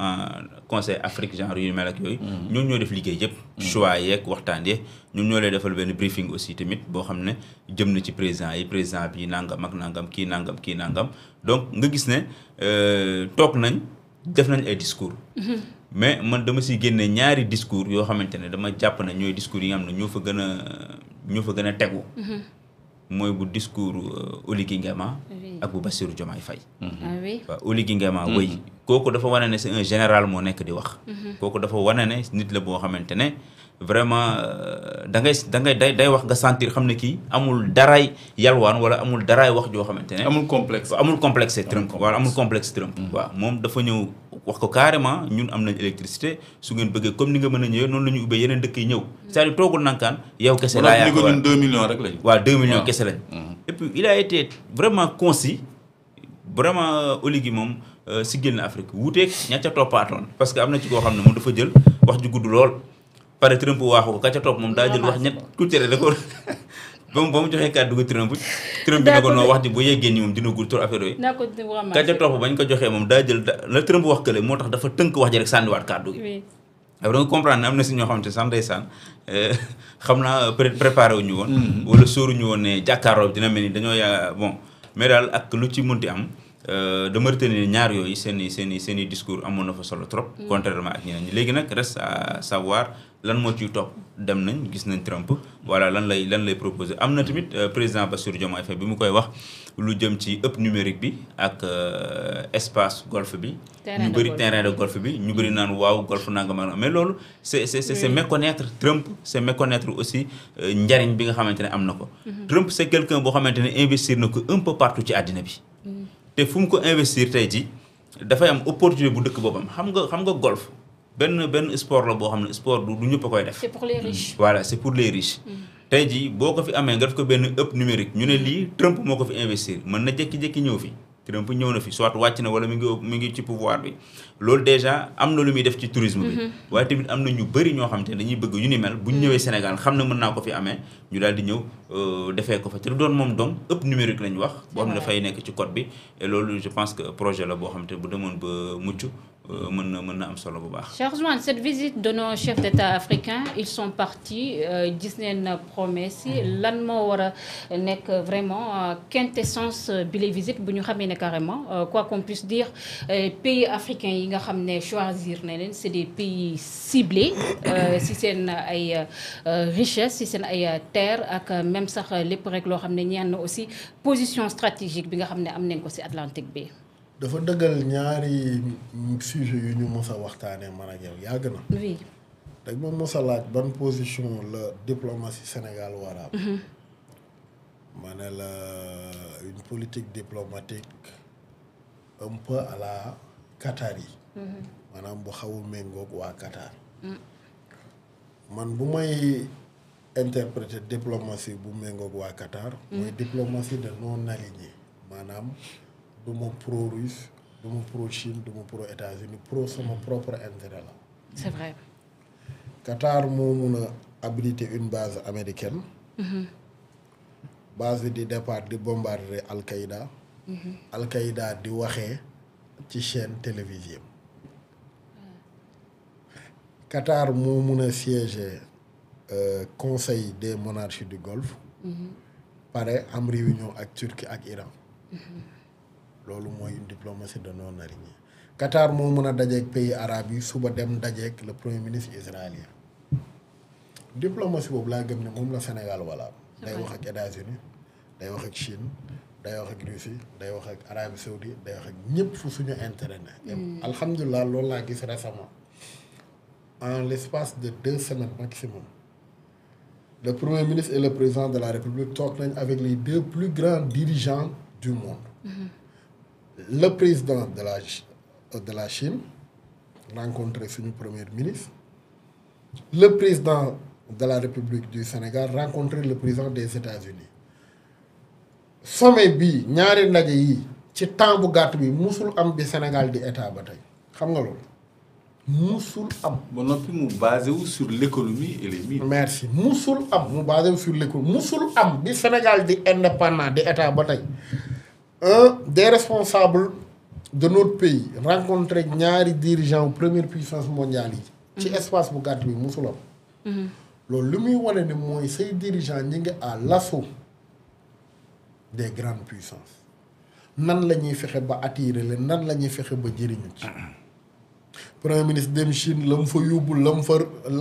conseil Afrique genre yu mel ak yooyu. ñoom ñoo def liggéey yëpp. choix yeeg waxtaan yeeg ñoom ñoo lay defal benn briefing aussi tamit boo xam ne jëm na ci président bi nangam ak nangam kii nangam donc nga gis ne toog nañ def nañ ay discours. mais man dama siy génne ñaari discours yoo xamante ne dama jàpp ne ñooy discours yi nga xam ne ñoo fa gën a tegu. mooy bu discours Oligui Nguema ak bu Bassirou Diomaye Faye. waaw Oligui Nguema kooku dafa wane ne c'est un général moo nekk di wax. kooku dafa wane ne nit la boo xamante ne vraiment da ngay day wax nga sentir xam ne kii amul daraay yalwaan wala amul daraay wax joo xamante ne. amul complexe Trump wala amul complexe Trump. waaw moom dafa ñëw wax ko carrément ñun am nañ électricité su ngeen bëggee comme ni nga mën a ñëwee noonu la ñu ubbee yeneen dëkk yi ñëw. c'est-à-dire toogul nankaan yow kese laa yaakaar ñun 2 millions rek lañ. waaw 2 millions kese lañ. et puis il a été vraiment concis vraiment Oligui moom siggil na Afrique wuuteeg ña ca toppaatoon parce que am na ci koo xam ne moom dafa jël wax ju gudd lool. pare Trump waaxu ko ka ca topp moom daa jël wax ñett ku tere da ko ba mu joxee kàddu gi Trump dina ko noo wax ji bu yeggee nii moom dina gudd trop affaire yooyu ka ca topp bañ ko joxee moom daa jël la Trump wax kële moo tax dafa tënk wax ji rek sànniwaat kàddu gi après nga comprendre ne am na si ñoo xamante sax ndeysaan xam naa peut-être préparé wuñu woon wala sóoruñu woon ne jàkkaarloo dina mel ni dañoo yaa bon mais daal ak lu ci munti am dama retenir ñaar yooyu seen i discours amoon na fa solo trop contrairement ak ñeneen ñi léegi nag reste à savoir lan moo ciy topp dem nañ gis nañ Trump voilà lan lay proposer am na tamit président Bassirou Diomaye Faye bi mu koy wax lu jëm ci ëpp numérique bi ak espace golf bi ñu bëri terrain de golf bi ñu bëri naan waaw golf nangam mais loolu c'est méconnaître Trump c'est méconnaître aussi njariñ bi nga xamante ne am na ko Trump c'est quelqu'un boo xamante ne investir na ko un peu partout ci àddina bi te fu mu ko investir tey ji dafay am opportunité bu dëkk boppam xam nga golf benn sport la boo xam ne sport du ñëpp a koy def. c'est pour les riches. voilà c'est pour les riches. tey jii boo ko fi amee nga def ko benn ëpp numérique ñu ne lii Trump moo ko fi investir mën na jékki-jékki ñëw fi Trump ñëw na fi soit wàcc na wala mi ngi ci pouvoir bi loolu déjà am na lu muy def ci tourisme bi. waaye tamit am na ñu bëri ñoo xam te ne dañuy bëgg yu ni mel bu ñu ñëwee Sénégal xam ne mën naa ko fi amee ñu daal di ñëw defee ko fa te du doon moom donc ëpp numérique lañ wax. boo xam ne dafay nekk ci code bi et loolu je pense que projet la boo xam te bu demoon ba mucc. mën na am solo bu baax. Cheikh Ousmane, cette visite de nos chefs d'État africains ils sont partis gis neen promesse yi lan moo war a nekk vraiment quintessence bi les visites bu ñu xamee ne carrément quoi qu'on puisse dire pays africains yi nga xam ne choisir na leen c'est des pays ciblés si seen ay richesse si seen ay terres ak même sax lépp rek loo xam ne ñaan na aussi position stratégique bi nga xam ne am nañ ko si Atlantique bi. dafa dëggal ñaari sujet yu ñu mës a waxtaanee man ak yow yàgg na. oui. dag ma mës a laaj ban position la diplomatie Sénégal war a am. ma ne la une politique diplomatique un peu à la Qatar yi. maanaam bu xaw a méngoog waa Qatar. man bu may interpréter diplomatie bu méngoog waa Qatar. mooy diplomatie de non aligné maanaam. du ma pro russe du ma pro Chine du ma pro États-Unis pro sama propre intérêt la. c'est vrai. Qatar moo mun a habiliter une base américaine. base bi di départ di bombarder Al-Qaïda. Al-Qaïda di waxee ci chaîne télévision. Qatar moo mun a siéger conseil des monarchies du Golfe. pare am réunion ak Turquie ak Iran. loolu mooy une diplomatie de non aligné Qatar moo mën a dajeeg pays arabes yi suba dem dajeeg le premier ministre israélien diplomatie boobu laa gëm ne moom la Sénégal wala day wax ak États-Unis day wax ak Chine day wax ak Russie day wax ak Arabie Saoudite day wax ak ñëpp fu suñu intérêt ne alhamdulilah loolu laa gis récemment en l'espace de 2 semaines maximum le premier ministre et le président de la République toog nañ avec les 2 plus grands dirigeants du monde. Le président de la Chine rencontré suñu premier ministre. Le président de la République du Sénégal rencontré le président des États-Unis. sommet bi ñaari ndaje yi ci temps bu gàtt bi musul am bi Sénégal di état ba tey xam nga loolu musul am. ba noppi mu basé wu sur l'économie et les mines. merci musul am mu basé wu sur l'économie musul am bi Sénégal di indépendant di état ba tey. Des responsables de notre pays rencontré ñaari dirigeants première puissance mondiale yi. ci espace bu gàtt bi musul am. loolu li muy wane ne mooy say dirigeants ñi ngi à l'assaut des grandes puissances nan la ñuy fexe ba attirer leen nan la ñuy fexe ba jëriñu ci. premier ministre dem Chine la mu fa yóbbu la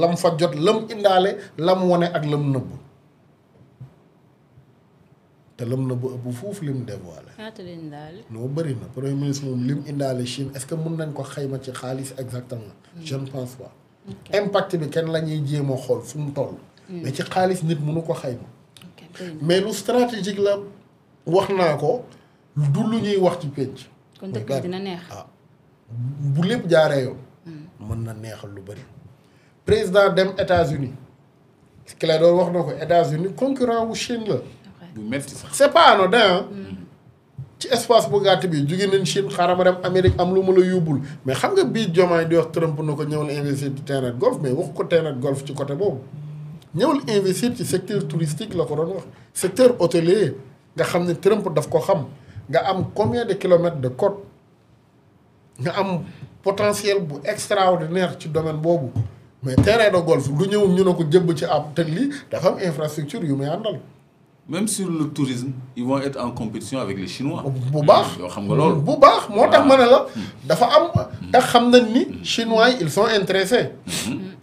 mu fa jot la mu indaale la mu wane ak la mu nëbb. te lam na ba ëpp foofu lim dévoilé. ñaata leen daal. noo bëri na premier ministre moom lim indaale Chine est-ce que mën nañ ko xayma ci xaalis exactement. je ne pense pas impact bi kenn la ñuy jéem a xool fu mu toll. mais ci xaalis nit mënu ko xayma. mais lu stratégique la wax naa ko du lu ñuy wax ci pénc. kon dëkk bi dina neex. bu lépp jaaree yoon. mën na neexal lu bëri. président dem États-Unis Clédor wax na ko États-Unis concurrent wu Chine la. bu metti sax c'est pas anodin ci espace bu gàtt bi jóge nañ Chine xaaral ma dem Amérique am lu ma la yóbbul mais xam nga bii Diomaye di wax Trump na ko ñëwal investir ci terrain de golf mais waxu ko terrain de golf ci côté boobu ñëwal investir ci secteur touristique la ko doon wax secteur hôtelier nga xam ne Trump daf ko xam nga am combien de kilomètres de côte nga am potentiel bu extraordinaire ci domaine boobu mais terrain de golf du ñëw ñu ne ko jëbb ci ab teg lii dafa am infrastructure yu muy àndal. même sur le tourisme ils vont être en compétition avec les Chinois. bu baax yoo xam nga loolu. bu baax moo tax ma ne la dafa am te xam nañ ni Chinois yi ils sont intéressés.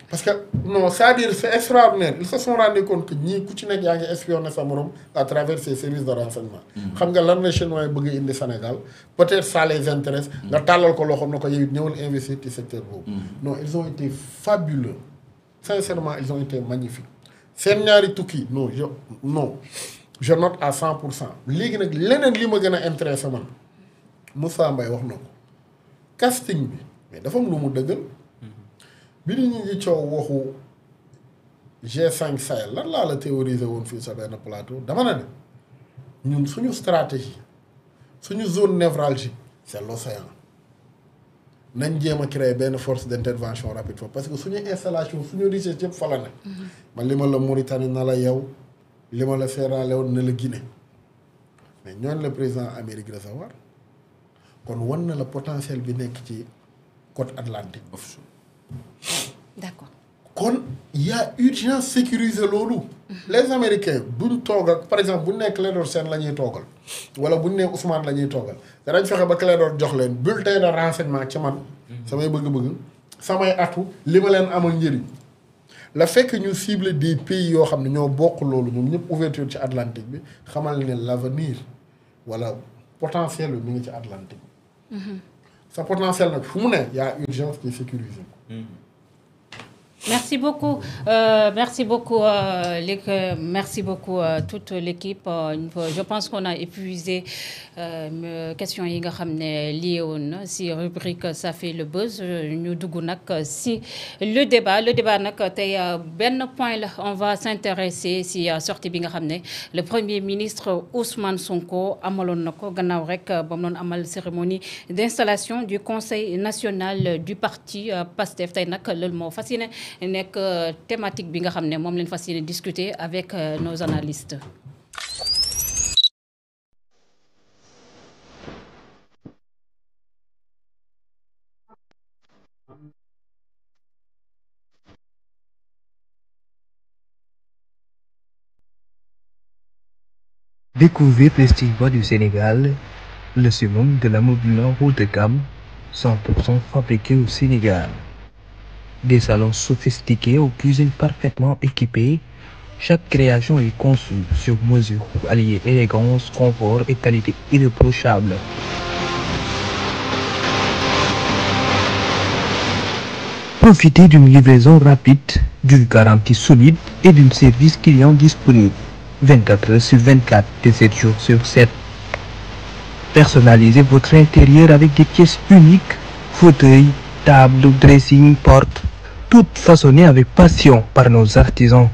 parce que non c'est-à-dire c'est extraordinaire ils se sont rendu compte que ñii ku ci nekk yaa ngi espionné sa morom à travers ces services de renseignement. xam nga lan la Chinois yi bëgg a indi Sénégal peut-être ça les intéresse. nga tàllal ko loxo na ko yow ñëwal investir ci secteur boobu. non ils ont été fabuleux sincèrement ils ont été magnifiques. seen ñaari tukki non je note à 100%. léegi nag leneen li ma gën a intéressé man Moussa Mbaye wax na ko casting bi mais dafa am lu mu dëggal bi ñu ngi coow waxu G5 Sahel lan laa la théoriser woon fii sa benn plateau dama ne ñun suñu stratégie suñu zone névralgique c'est l'océan nañ jéem a créer benn force d'intervention rapide fa parce que suñu installation suñu richesse yëpp fa la ne. man li ma la Mauritanie na la yow li ma la Sierra Leone na la Guinée mais ñooñu la président Amérique recevoir kon wan na la potentiel bi nekk ci côte atlantique. d'accord. kon y a urgence sécuriser loolu. les Américains buñ toog ak par exemple buñ nekk Clédor Sène la ñuy toogal wala buñ nekk Ousmane la ñuy toogal danañ fexe ba Clédor jox leen bulletin de renseignement ci man. samay bëgg-bëgg samay atu li ma leen amal njëriñ. la fekk ñu cible des pays yoo xam ne ñoo bokk loolu ñoom ñëpp ouverture ci Atlantique bi xamal ne l'avenir wala potentiel bi mi ngi ci Atlantique bi. sa potentiel nag fu mu ne y a urgence de sécuriser ko. Merci beaucoup, merci beaucoup toute l'équipe. Je pense qu'on a épuisé question yi nga xam ne lié woon si rubrique ça fait le buzz ñu dugg nag si le débat nag tey benn point la on va s'intéresser si sortie bi nga xam ne le premier ministre Ousmane Sonko amaloon na ko gannaaw rek ba mu doon amal cérémonie d'installation du conseil national du parti PASTEF tey nag loolu moo fas yéene nekk thématique bi nga xam ne moom leen fas yéene discuter avec nos analystes. Découvrez Prestige Bois du Sénégal, le summum de la mobilier haut de gamme, 100% fabriqué au Sénégal. Des salons sophistiqués aux cuisines parfaitement équipées, chaque création est conçue sur mesure pour allier élégance, confort et qualité irréprochable. Profitez d'une livraison rapide, d'une garantie solide et d'un service client disponible 24 heures sur 24 et 7 jours sur 7. Personnalisez votre intérieur avec des pièces uniques, fauteuils, tables, dressing, portes, toutes façonnées avec passion par nos artisans.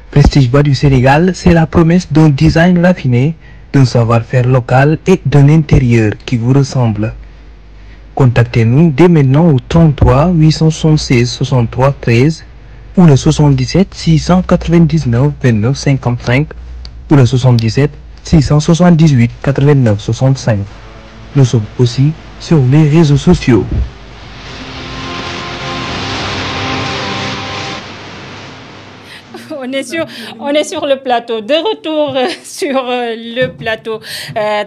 Prestige Bois du Sénégal, c'est la promesse d'un design raffiné, d'un savoir-faire local et d'un intérieur qui vous ressemble. Contactez-nous dès maintenant au 33 876 63 13 ou le 77 699 29 55 ou le 77 678 89 65. Nous sommes aussi sur les réseaux sociaux. On est sur le plateau. De retour sur le plateau.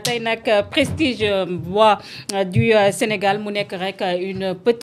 Tey nag Prestige Bois du Sénégal mu nekk rek une petite